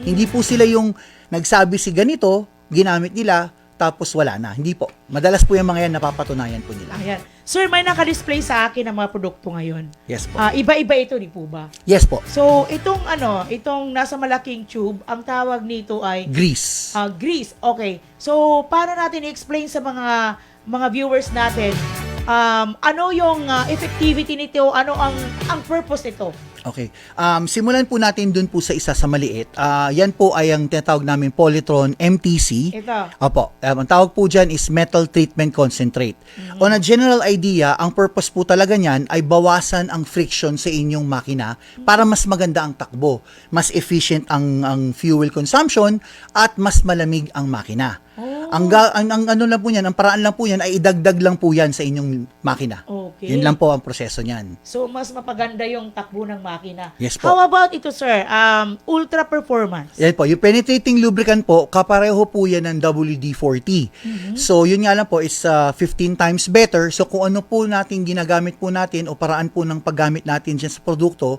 Hindi po sila yung nagsabi si ganito, ginamit nila, tapos wala na. Hindi po. Madalas po yung mga yan napapatunayan po nila. Ayan. Sir, may nakadisplay sa akin ng mga produkto ngayon. Yes po. Iba-iba ito, di po ba? Yes po. So, itong nasa malaking tube, ang tawag nito ay Grease. grease. Okay. So, paano natin i-explain sa mga viewers natin ano yung effectivity nito, ano ang purpose nito? Okay. Simulan po natin dun po sa isa sa maliit. Yan po ay ang tinatawag namin Polytron MTC. Ito. Opo. Ang tawag po dyan is Metal Treatment Concentrate. On a general idea, ang purpose po talaga niyan ay bawasan ang friction sa inyong makina para mas maganda ang takbo, mas efficient ang fuel consumption, at mas malamig ang makina. Ang ano lang po niyan, ang paraan lang po niyan ay idagdag lang po yan sa inyong makina. Okay. Yun lang po ang proseso niyan. So, mas mapaganda yung takbo ng makina. Yes po. How about ito, sir? Ultra performance. Yan po, yung penetrating lubricant po, kapareho po yan ng WD-40. So, yun nga lang po, is 15 times better. So, kung ano po natin ginagamit po natin o paraan po ng paggamit natin dyan sa produkto,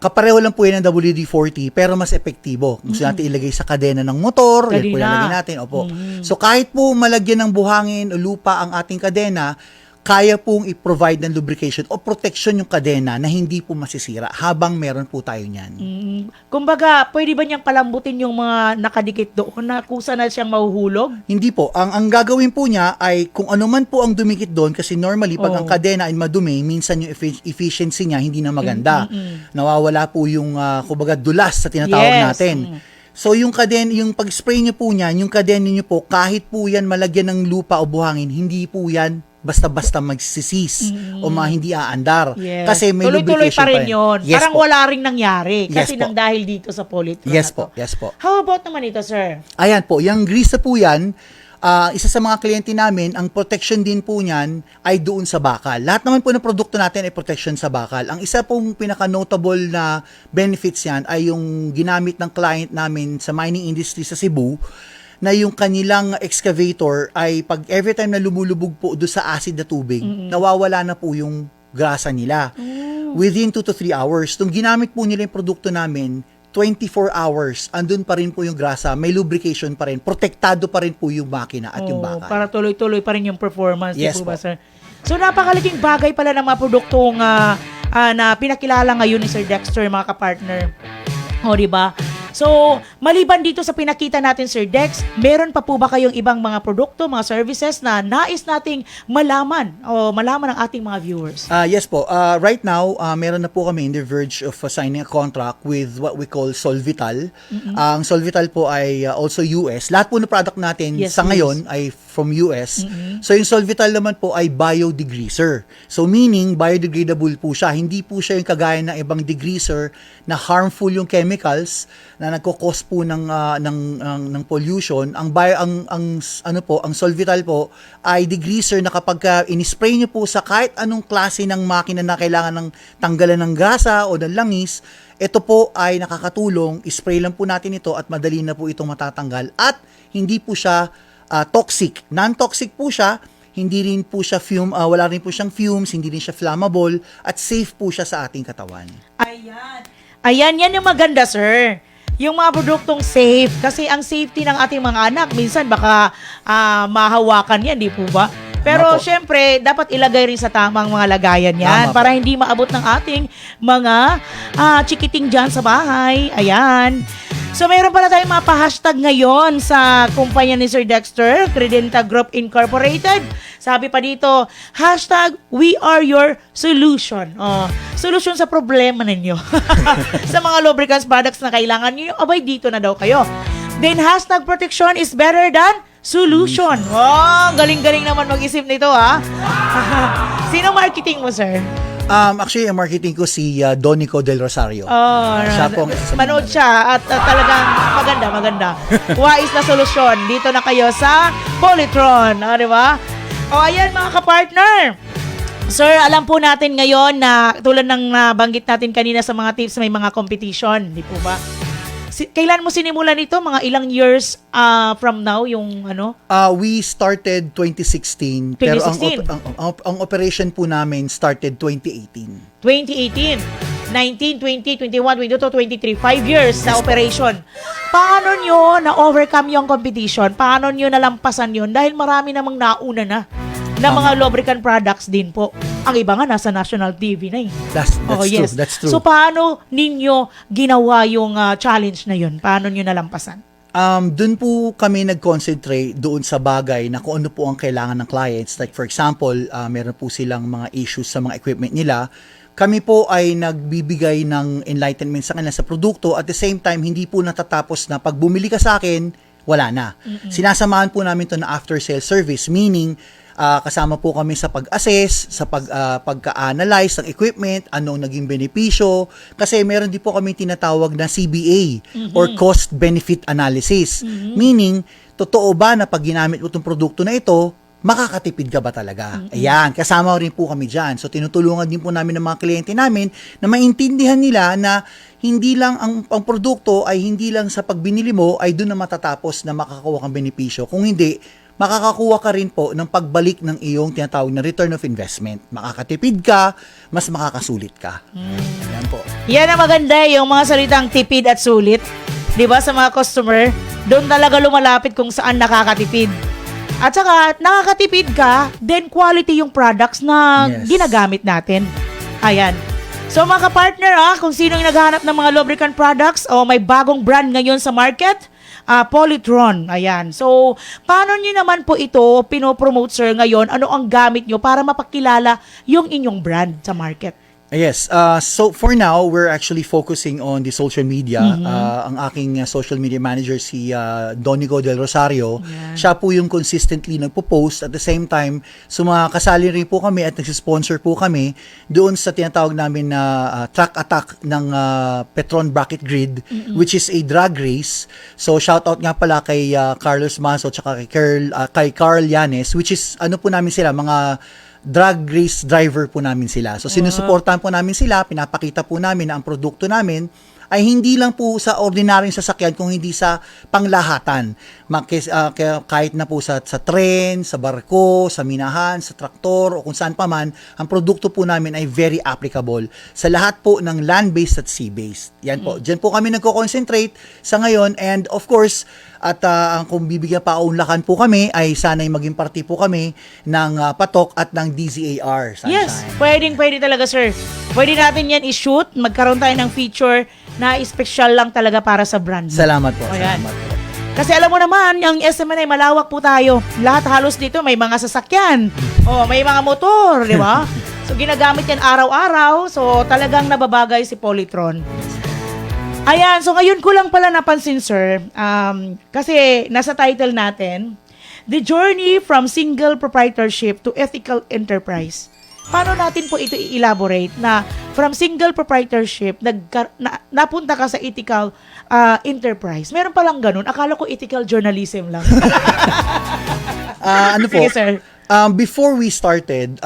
kapareho lang po yan ng WD-40 pero mas epektibo. Gusto natin ilagay sa kadena ng motor, yan po Kadena. ilalagay natin. Opo. So kahit po malagyan ng buhangin o lupa ang ating kadena, kaya pong i-provide ng lubrication o protection yung kadena na hindi po masisira habang meron po tayo niyan. Kumbaga, pwede ba niyang palambutin yung mga nakadikit doon na kusa na siyang mahuhulog? Hindi po. Ang gagawin po niya ay kung ano man po ang dumikit doon, kasi normally pag ang kadena ay madumi, minsan yung efficiency niya hindi na maganda. Nawawala po yung kumbaga dulas sa tinatawag Yes. natin. So yung yung pag-spray niyo po niyan, yung kadena niyo po, kahit po yan malagyan ng lupa o buhangin, hindi po yan basta-basta magsisis o hindi aandar. Yes. Kasi may tuloy-tuloy lubrication pa rin yun. Yes Parang po. wala ring nangyari. Yes Kasi po. nang dahil dito sa Polytron. Yes na po, to. yes po. How about naman ito, sir? Ayan po, yung grease po yan, isa sa mga kliyente namin, ang protection din po niyan ay doon sa bakal. Lahat naman po ng produkto natin ay protection sa bakal. Ang isa pong pinaka-notable na benefits yan ay yung ginamit ng client namin sa mining industry sa Cebu, na yung kanilang excavator ay pag every time na lumulubog po doon sa acid na tubig, nawawala na po yung grasa nila. Within 2 to 3 hours. Nung ginamit po nila yung produkto namin, 24 hours, andun pa rin po yung grasa, may lubrication pa rin, protektado pa rin po yung makina at yung bakal. Para tuloy-tuloy pa rin yung performance. Yes di po ba, po. sir? So, napakalaking bagay pala ng mga produktong na pinakilala ngayon ni Sir Dexter, mga kapartner. O, di ba? So, maliban dito sa pinakita natin, Sir Dex, meron pa po ba kayong ibang mga produkto, mga services na nais nating malaman ng ating mga viewers? Yes po. Right now, meron na po kami in the verge of signing a contract with what we call Solvital. Ang Solvital po ay also US. Lahat po ng product natin Yes, sa ngayon ay from US. So yung Solvital naman po ay biodegreaser. So meaning, biodegradable po siya. Hindi po siya yung kagaya ng ibang degreaser na harmful yung chemicals na nagko-cause po ng pollution. Ang Solvital po ay degreaser na kapag in-spray niyo po sa kahit anong klase ng makina na kailangan ng tanggalan ng gasa o ng langis, ito po ay nakakatulong. Spray lang po natin ito at madali na po itong matatanggal at hindi po siya toxic. Non-toxic po siya. Hindi rin po siya wala rin po siyang fumes, hindi rin siya flammable at safe po siya sa ating katawan. Ayan, yan yung maganda, sir. Yung mga produktong safe. Kasi ang safety ng ating mga anak, minsan baka mahawakan yan, di po ba? Pero Opo. syempre, dapat ilagay rin sa tamang mga lagayan yan Tama po. para hindi maabot ng ating mga chikiting dyan sa bahay. Ayan. So, mayroon pala tayong mga pa-hashtag ngayon sa kumpanya ni Sir Dexter, Credenta Group Incorporated. Sabi pa dito, hashtag, we are your solution. Solution sa problema ninyo. Sa mga lubricants products na kailangan nyo, abay dito na daw kayo. Then, hashtag, protection is better than solution. Galing-galing naman mag-isip nito, ha? Sino marketing mo, sir? Actually, ang marketing ko si Donico Del Rosario. Siya po ang isa sa manood siya at talagang maganda. Wais na solusyon. Dito na kayo sa Polytron. Di ba? Ayan mga kapartner. Sir, alam po natin ngayon na tulad ng nabanggit natin kanina sa mga tips, may mga competition. Di po ba? Kailan mo sinimulan ito? Mga ilang years from now yung ano? We started 2016, pero 2016. ang operation po namin started 2018. 2018, 19, 20, 21, 22, 23, 5 years sa operation. Paano nyo na-overcome yung competition? Paano nyo nalampasan yun? Dahil marami namang nauna na mga lubricant products din po. Ang iba nga nasa national TV na eh. That's true. That's true. So, paano ninyo ginawa yung challenge na yun? Paano nyo nalampasan? Doon po kami nag-concentrate doon sa bagay na kung ano po ang kailangan ng clients. Like for example, meron po silang mga issues sa mga equipment nila. kami po ay nagbibigay ng enlightenment sa kanila sa produkto. At the same time, hindi po natatapos na pag bumili ka sa akin, wala na. Sinasamahan po namin to na after-sale service, meaning kasama po kami sa pag-assess, sa pagka-analyze ng equipment, anong naging benepisyo. Kasi meron din po kami tinatawag na CBA or cost-benefit analysis. Meaning, totoo ba na pag ginamit mo itong produkto na ito, makakatipid ka ba talaga? Ayan, kasama rin po kami dyan. So, tinutulungan din po namin ng mga kliyente namin na maintindihan nila na hindi lang ang produkto ay hindi lang sa pagbinili mo ay doon na matatapos na makakakuha kang benepisyo. Kung hindi, makakakuha ka rin po ng pagbalik ng iyong tinatawag na return of investment. Makakatipid ka, mas makakasulit ka. Yan po. Yan ang maganda, yung mga salitang tipid at sulit. Di ba, sa mga customer, doon talaga lumalapit kung saan nakakatipid. At saka, nakakatipid ka, then quality yung products na ginagamit natin. Ayan. So mga kapartner, kung sino yung naghahanap ng mga lubricant products o may bagong brand ngayon sa market, Polytron. Ayan. So, paano nyo naman po ito pinopromote, sir, ngayon? Ano ang gamit nyo para mapakilala yung inyong brand sa market? Yes. So for now, we're actually focusing on the social media. Ang aking social media manager, si Donico Del Rosario, siya po yung consistently nagpo-post. At the same time, sumakasali rin po kami at nagsisponsor po kami doon sa tinatawag namin na track attack ng Petron Bracket Grid, which is a drag race. So shout out nga pala kay Carlos Maso at kay Carl Yanes, which is ano po namin sila, mga drag race driver po namin sila. So, sinusuportahan po namin sila, pinapakita po namin na ang produkto namin ay hindi lang po sa ordinaryong sasakyan, kung hindi sa panglahatan. Kahit na po sa tren, sa barko, sa minahan, sa traktor, o kung saan pa man, ang produkto po namin ay very applicable sa lahat po ng land-based at sea-based. Yan po. Diyan po kami nagko-concentrate sa ngayon, and of course, at kung bibigyan pa kaunlakan po kami, ay sana'y maging party po kami ng Patok at ng DZAR. Sunshine. Yes, pwede talaga, sir. Pwede natin yan i-shoot, magkaroon tayo ng feature na special lang talaga para sa brand. Salamat po. Ayan. Salamat po. Kasi alam mo naman, yung SMNI, malawak po tayo. Lahat halos dito, may mga sasakyan. May mga motor, di ba? So, ginagamit yan araw-araw. So, talagang nababagay si Polytron. Ayan, so ngayon ko lang pala napansin, sir, kasi nasa title natin, The Journey from Single Proprietorship to Ethical Enterprise. Paano natin po ito i-elaborate na from single proprietorship, napunta ka sa ethical enterprise? Meron palang ganun. Akala ko ethical journalism lang. Ano po? Sige, sir. Before we started,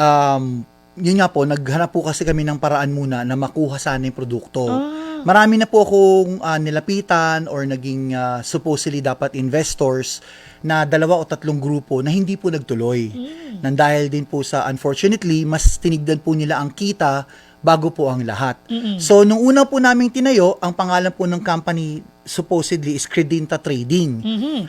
yun nga po, naghanap po kasi kami ng paraan muna na makuha sana yung produkto. Marami na po akong nilapitan or naging supposedly dapat investors na 2 o 3 grupo na hindi po nagtuloy. Nang dahil din po sa, unfortunately, mas tinigdan po nila ang kita bago po ang lahat. So, nung una po namin tinayo, ang pangalan po ng company supposedly is Credinta Trading.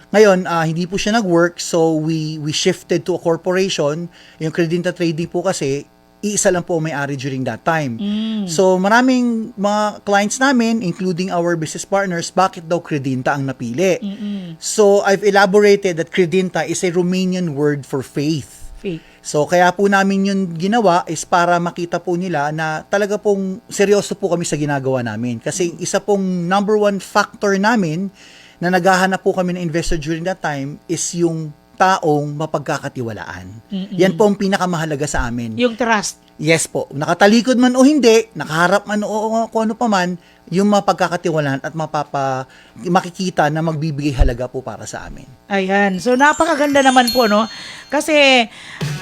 Ngayon, hindi po siya nag-work, so we shifted to a corporation. Yung Credinta Trading po kasi, iisa lang po may-ari during that time. So, maraming mga clients namin, including our business partners, bakit daw Credinta ang napili? So, I've elaborated that Credinta is a Romanian word for faith. So, kaya po namin yun ginawa is para makita po nila na talaga pong seryoso po kami sa ginagawa namin. Kasi isa pong number 1 factor namin na naghahanap po kami ng investor during that time is yung taong mapagkakatiwalaan. Yan po ang pinakamahalaga sa amin. Yung trust. Yes po. Nakatalikod man o hindi, nakaharap man o kung ano pa man, yung mapagkakatiwalaan at makikita na magbibigay halaga po para sa amin. Ayan. So, napakaganda naman po, no? Kasi,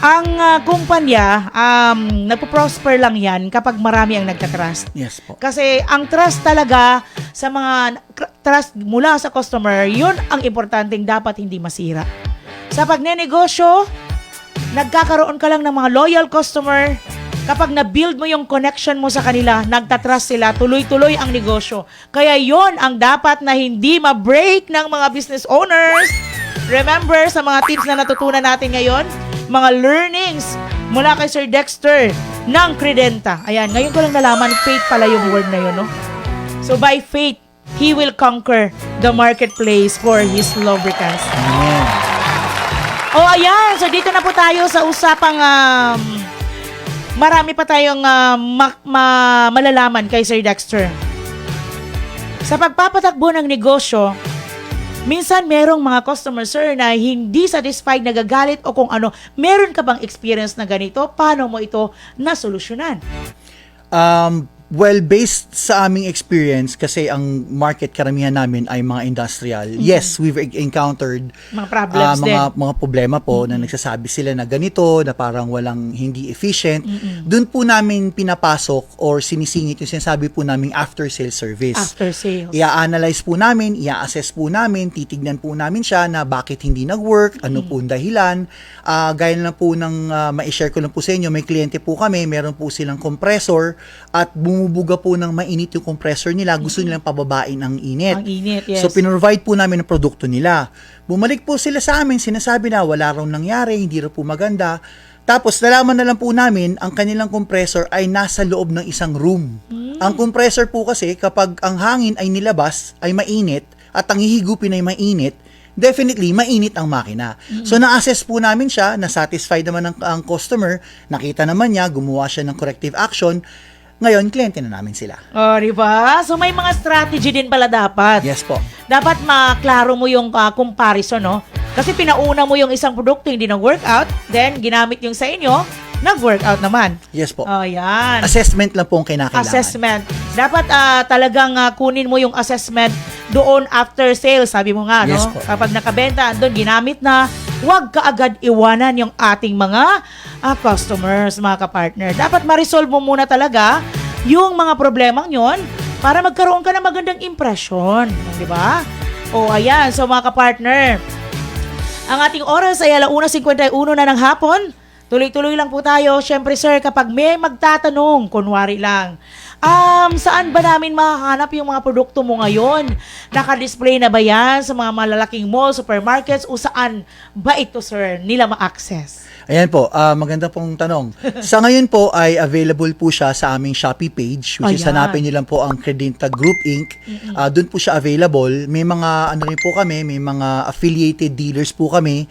ang kumpanya, nagpo-prosper lang yan kapag marami ang nagka-trust. Yes po. Kasi, ang trust talaga sa mga trust mula sa customer, yun ang importanteng dapat hindi masira. Sa pagnenegosyo, nagkakaroon ka lang ng mga loyal customer. Kapag na-build mo yung connection mo sa kanila, nagtatrust sila, tuloy-tuloy ang negosyo. Kaya yon ang dapat na hindi ma-break ng mga business owners. Remember, sa mga tips na natutunan natin ngayon, mga learnings mula kay Sir Dexter ng Credinta. Ayan, ngayon ko lang nalaman, faith pala yung word na yun, no? So, by faith, he will conquer the marketplace for his lubricants. Ayan. So, dito na po tayo sa usapang marami pa tayong malalaman kay Sir Dexter. Sa pagpapatakbo ng negosyo, minsan merong mga customer, sir, na hindi satisfied, nagagalit o kung ano. Meron ka bang experience na ganito? Paano mo ito nasolusyonan? Well, based sa aming experience, kasi ang market karamihan namin ay mga industrial. Yes, we've encountered Mga problems mga problema po na nagsasabi sila na ganito, na parang walang hindi efficient. Doon po namin pinapasok or sinisingit yung sinasabi po namin after sales service. After sales. I-analyze po namin, i-assess po namin, titignan po namin siya na bakit hindi nag-work, ano po ang dahilan. Gaya na po ng ma-share ko lang po sa inyo, may kliyente po kami, meron po silang compressor at bumubuga po ng mainit yung compressor nila, gusto nilang pababain ang init. Ang init, yes. So, pinrovide po namin ang produkto nila. Bumalik po sila sa amin, sinasabi na wala raw nangyari, hindi raw po maganda. Tapos, nalaman na lang po namin, ang kanilang compressor ay nasa loob ng isang room. Ang compressor po kasi, kapag ang hangin ay nilabas, ay mainit, at ang hihigupin ay mainit, definitely, mainit ang makina. So, na-assess po namin siya, na-satisfied naman ang customer, nakita naman niya, gumawa siya ng corrective action. Ngayon, kliyente na namin sila. Oh, di ba? So, may mga strategy din pala dapat. Yes po. Dapat maklaro mo yung comparison, no? Kasi pinauna mo yung isang produkto, hindi nag-workout, then ginamit yung sa inyo, nag-workout naman. Yes po. Oh, yan. Assessment lang po ang kinakailangan. Assessment. Dapat talagang kunin mo yung assessment doon after sales, sabi mo nga, Yes no? po. Kapag nakabenta, doon ginamit na, huwag ka agad iwanan yung ating mga customers, mga kapartner. Dapat ma-resolve mo muna talaga yung mga problemang yon para magkaroon ka ng magandang impression. Di ba? O, ayan. So, mga kapartner, ang ating oras ay 1:51 na ng hapon. Tuloy-tuloy lang po tayo. Siyempre, sir, kapag may magtatanong, kunwari lang, saan ba namin makahanap yung mga produkto mo ngayon? Naka-display na ba yan sa mga malalaking mall, supermarkets, o saan ba ito, sir, nila ma-access? Ayan po, maganda pong tanong. Sa ngayon po ay available po siya sa aming Shopee page, which is Ayan. hanapin niyo lang po ang Credinta Group Inc. Doon po siya available. May mga rin po kami, may mga affiliated dealers po kami.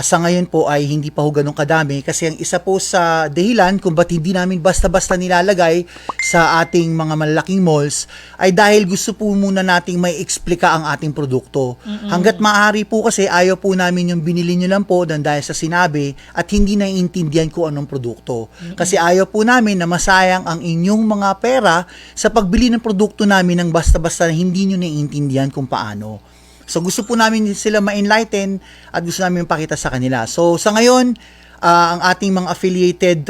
Sa ngayon po ay hindi pa ho ganun kadami kasi ang isa po sa dahilan kung ba't hindi namin basta-basta nilalagay sa ating mga malalaking malls ay dahil gusto po muna nating may eksplika ang ating produkto. Hanggat maaari po kasi ayaw po namin yung binili nyo lang po dahil sa sinabi at hindi naiintindihan kung anong produkto. Kasi ayaw po namin na masayang ang inyong mga pera sa pagbili ng produkto namin ng basta-basta na hindi nyo naiintindihan kung paano. So, gusto po namin sila ma-enlighten at gusto namin pakita sa kanila. So, sa ngayon, ang ating mga affiliated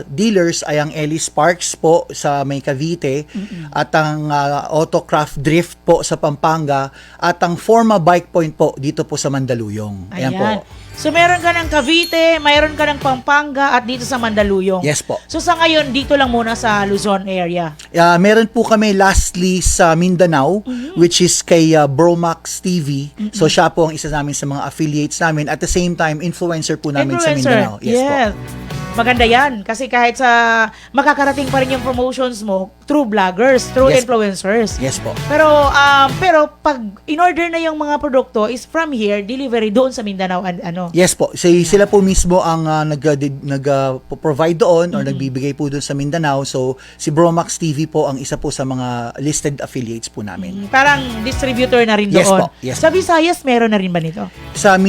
dealers ay ang Ellis Parks po sa May Cavite at ang Autocraft Drift po sa Pampanga at ang Forma Bike Point po dito po sa Mandaluyong. Ayan po. So, meron ka ng Cavite, mayroon ka ng Pampanga at dito sa Mandaluyong. Yes po. So, sa ngayon, dito lang muna sa Luzon area. Meron po kami lastly sa Mindanao, which is kay Bromax TV. So, siya po ang isa namin sa mga affiliates namin. At the same time, influencer po namin sa Mindanao. Yes po. Maganda yan. Kasi kahit sa makakarating pa rin yung promotions mo through vloggers, through Yes po. influencers. Yes po. Pero pag in-order na yung mga produkto is from here, delivery doon sa Mindanao and ano. Yes po. Sila po mismo ang nag-provide doon or nagbibigay po doon sa Mindanao. So, si Bromax TV po ang isa po sa mga listed affiliates po namin. Parang distributor na rin doon. Yes po. Yes Sa Visayas, meron na rin ba nito? Sa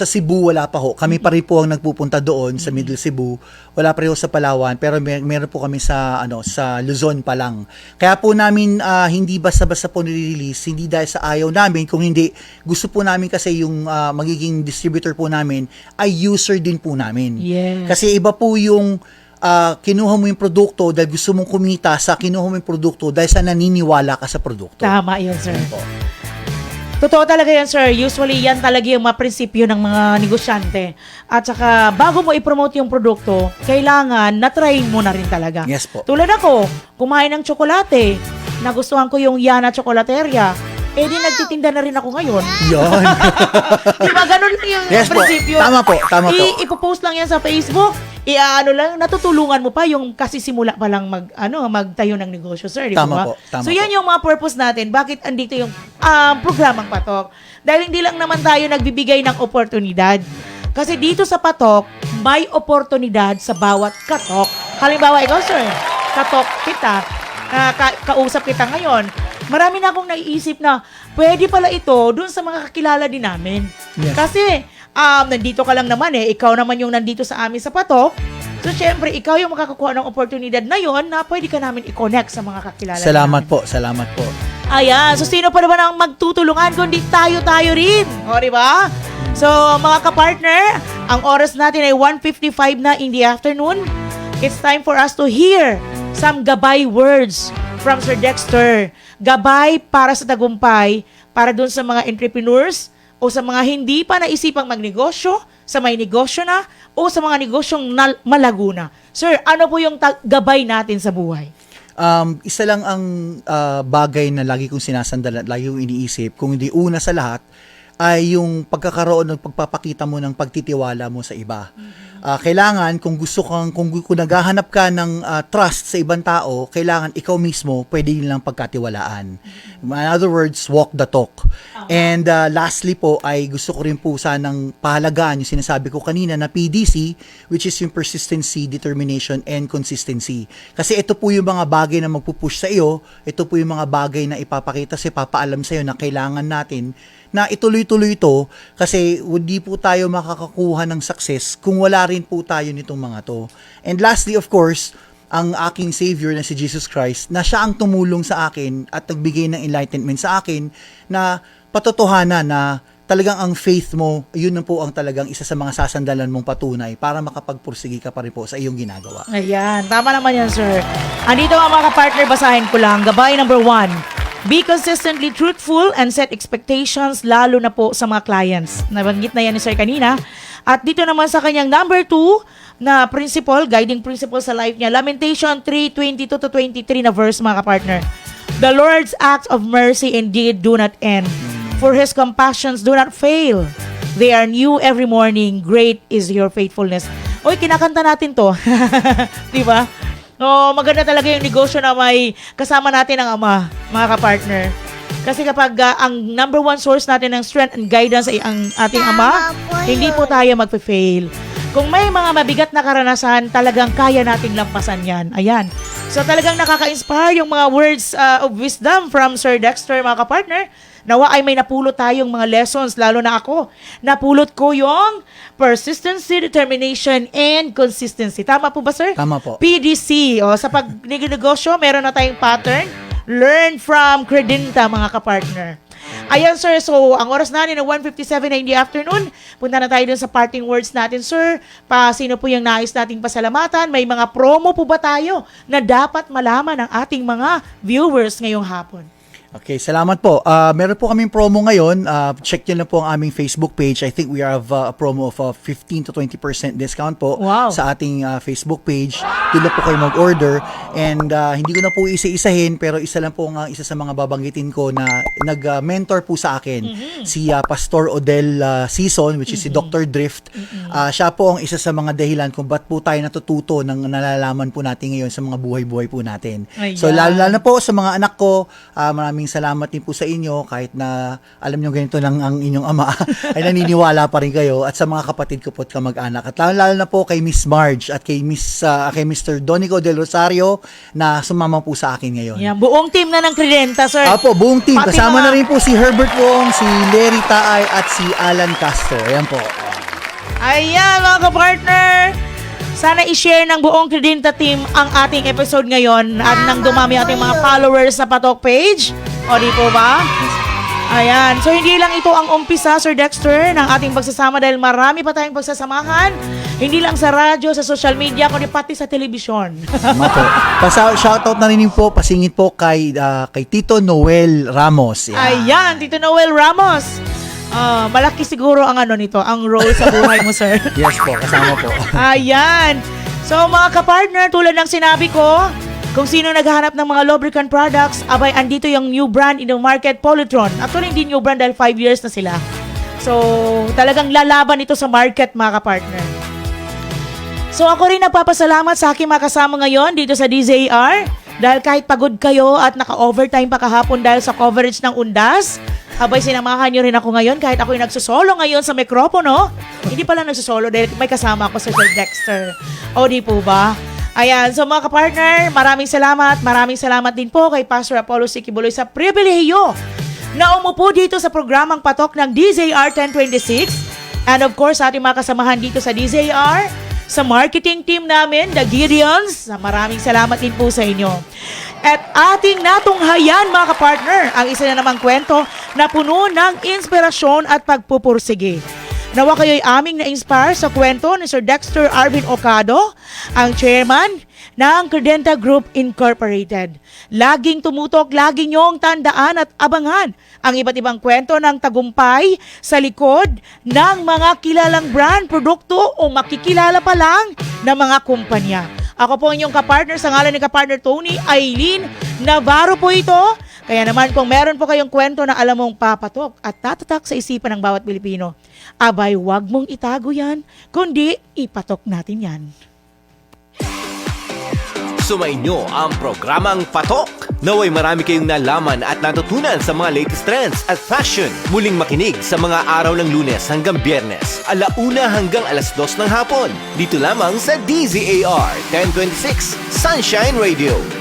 Cebu wala pa ho. Kami pa rin po ang nagpupunta doon sa Middle Cebu. Wala pa rin ho sa Palawan, pero meron po kami sa Luzon pa lang. Kaya po namin hindi basta-basta po nire-release, hindi dahil sa ayaw namin, kung hindi gusto po namin kasi yung magiging distributor po namin ay user din po namin. Yes. Kasi iba po yung kinuha mo yung produkto dahil gusto mong kumita sa kinuha mo yung produkto dahil sa naniniwala ka sa produkto. Tama yun, sir. Po. Totoo talaga yan, sir. Usually, yan talaga yung mga prinsipyo ng mga negosyante. At saka, bago mo i-promote yung produkto, kailangan na-try mo na rin talaga. Yes po. Tulad ako, kumain ng tsokolate. Nagustuhan ko yung Yana Chocolateria. Di nagtitinda na rin ako ngayon. Yan. Di ba? Ganun lang yung Yes po. prinsipyo. Tama po. Ipopost lang yan sa Facebook. Natutulungan mo pa yung kasi simula pa lang magtayo ng negosyo, sir. Di Tama ba? po. Tama So, yan po. yung mga purpose natin. Bakit andito yung programang Patok? Dahil hindi lang naman tayo nagbibigay ng oportunidad. Kasi dito sa Patok, may oportunidad sa bawat katok. Halimbawa, ikaw, sir, katok kita, kausap kita ngayon. Marami na akong naiisip na pwede pala ito dun sa mga kakilala din namin. Yes. Kasi, nandito ka lang naman ikaw naman yung nandito sa amin sa patok. So, syempre, ikaw yung makakakuha ng oportunidad na yon na pwede ka namin i-connect sa mga kakilala Salamat namin. salamat po. Ayan, so sino pa naman ang magtutulungan kundi tayo rin. O, diba? So, mga kapartner, ang oras natin ay 1:55 na in the afternoon. It's time for us to hear some gabay words from Sir Dexter. Gabay para sa tagumpay, para dun sa mga entrepreneurs o sa mga hindi pa naisipang magnegosyo, sa may negosyo na, o sa mga negosyong malago na. Sir, ano po yung gabay natin sa buhay? Isa lang ang bagay na lagi kong sinasandalan, lagi kong iniisip, kung hindi una sa lahat, ay yung pagkakaroon ng pagpapakita mo ng pagtitiwala mo sa iba. Kailangan, kung naghahanap ka ng trust sa ibang tao, kailangan ikaw mismo pwede nilang pagkatiwalaan. In other words, walk the talk. And lastly po, ay gusto ko rin po sanang pahalagaan yung sinasabi ko kanina na PDC, which is yung persistency, determination, and consistency. Kasi ito po yung mga bagay na magpupush sa iyo, ito po yung mga bagay na ipapakita papaalam sa iyo na kailangan natin na ituloy-tuloy ito kasi hindi po tayo makakakuha ng success kung wala rin po tayo nitong mga to. And lastly, of course, ang aking Savior na si Jesus Christ, na siya ang tumulong sa akin at nagbigay ng enlightenment sa akin na patotohanan na talagang ang faith mo, yun na po ang talagang isa sa mga sasandalan mong patunay para makapagpursigi ka pa rin po sa iyong ginagawa. Ayan, tama naman yan, sir. Andito nga mga partner, basahin ko lang. Gabay number 1. Be consistently truthful and set expectations lalo na po sa mga clients. Nabanggit na yan ni sir kanina. At dito naman sa kanyang number 2 na principle, guiding principle sa life niya, Lamentation 3:22-23 na verse mga kapartner. The Lord's acts of mercy indeed do not end, for His compassions do not fail. They are new every morning. Great is your faithfulness. Oy, kinakanta natin to. Di ba? No, maganda talaga yung negosyo na may kasama natin ang Ama, mga kapartner. Kasi kapag ang number 1 source natin ng strength and guidance ay ang ating Ama, hindi po tayo magpe-fail. Kung may mga mabigat na karanasan, talagang kaya nating lampasan yan. Ayan. So talagang nakaka-inspire yung mga words of wisdom from Sir Dexter, mga kapartner. Nawa ay may napulot tayong mga lessons, lalo na ako. Napulot ko yung persistency, determination, and consistency. Tama po ba, sir? Tama po. PDC. O, sa pag-negosyo, meron na tayong pattern. Learn from Credenta, mga kapartner. Ayan, sir. So, ang oras natin na 1:57 na in the afternoon. Punta na tayo dun sa parting words natin, sir. Sino po yung nais nating pasalamatan? May mga promo po ba tayo na dapat malaman ng ating mga viewers ngayong hapon? Okay, salamat po. Meron po kaming promo ngayon. Check nyo lang po ang aming Facebook page. I think we have a promo of 15 to 20% discount po sa ating Facebook page. Doon lang po kayo mag-order. And hindi ko na po isa-isahin, pero isa lang po isa sa mga babanggitin ko na nag-mentor po sa akin, si Pastor Odell Season, which is si Dr. Drift. Siya po ang isa sa mga dahilan kung ba't po tayo natututo ng nalalaman po natin ngayon sa mga buhay-buhay po natin. So, lalo na po sa mga anak ko, maraming salamat din po sa inyo kahit na alam nyo ganito lang ang inyong ama ay naniniwala pa rin kayo at sa mga kapatid ko po at kamag-anak at lalo na po kay Miss Marge at kay Mr. Donico Del Rosario na sumama po sa akin ngayon. Yan, buong team na ng Credenta, sir. Apo, buong team. Kasama na rin po si Herbert Wong, si Larry Taay at si Alan Castro. Ayan po. Ayan mga kapartner. Sana i-share ng buong Credenta team ang ating episode ngayon at nang dumami ating mga followers sa Patok page. O di po ba? Ayan. So hindi lang ito ang umpisa, Sir Dexter, ng ating pagsasama dahil marami pa tayong pagsasamahan. Hindi lang sa radyo, sa social media, kundi pati sa telebisyon. Tama po. Shoutout na rin po, pasingit po kay Tito Noel Ramos. Yan. Ayan, Tito Noel Ramos. Malaki siguro ang nito, ang role sa buhay mo, sir. Yes po, kasama po. Ayan. So mga kapartner, tulad ng sinabi ko, kung sino naghahanap ng mga lubricant products, abay, andito yung new brand in the market, Polytron. Actually, hindi new brand dahil 5 years na sila. So, talagang lalaban ito sa market, mga kapartner. So, ako rin nagpapasalamat sa aking mga kasama ngayon dito sa DZAR. Dahil kahit pagod kayo at naka-overtime pa kahapon dahil sa coverage ng Undas, Abay, sinamahan nyo rin ako ngayon kahit ako'y nagsusolo ngayon sa mikropono. Hindi pala nagsusolo dahil may kasama ako sa Sir Dexter. O di po ba? Ayan, so mga kapartner, maraming salamat. Maraming salamat din po kay Pastor Apollo Sikibuloy sa pribilehiyo na umupo dito sa programang Patok ng DZR 1026. And of course, ating mga kasamahan dito sa DZR, sa marketing team namin, the Gideons. Maraming salamat din po sa inyo. At ating natunghayan mga kapartner, ang isa na namang kwento na puno ng inspirasyon at pagpupursige. Nawa kayo'y aming na-inspire sa kwento ni Sir Dexter Arvin Ocado, ang chairman ng Credenta Group Incorporated. Laging tumutok, lagi niyong tandaan at abangan ang iba't ibang kwento ng tagumpay sa likod ng mga kilalang brand, produkto o makikilala pa lang ng mga kumpanya. Ako po inyong kapartner sa ngalan ni kapartner Tony Aileen Navarro po ito. Kaya naman kung meron po kayong kwento na alam mong papatok at tatatak sa isipan ng bawat Pilipino, abay wag mong itago yan, kundi ipatok natin yan. Sumainyo ang programang Patok. Naway marami kayong nalaman at natutunan sa mga latest trends at fashion. Muling makinig sa mga araw ng Lunes hanggang Biyernes, 1:00 hanggang 2:00 ng hapon. Dito lamang sa DZAR 1026 Sunshine Radio.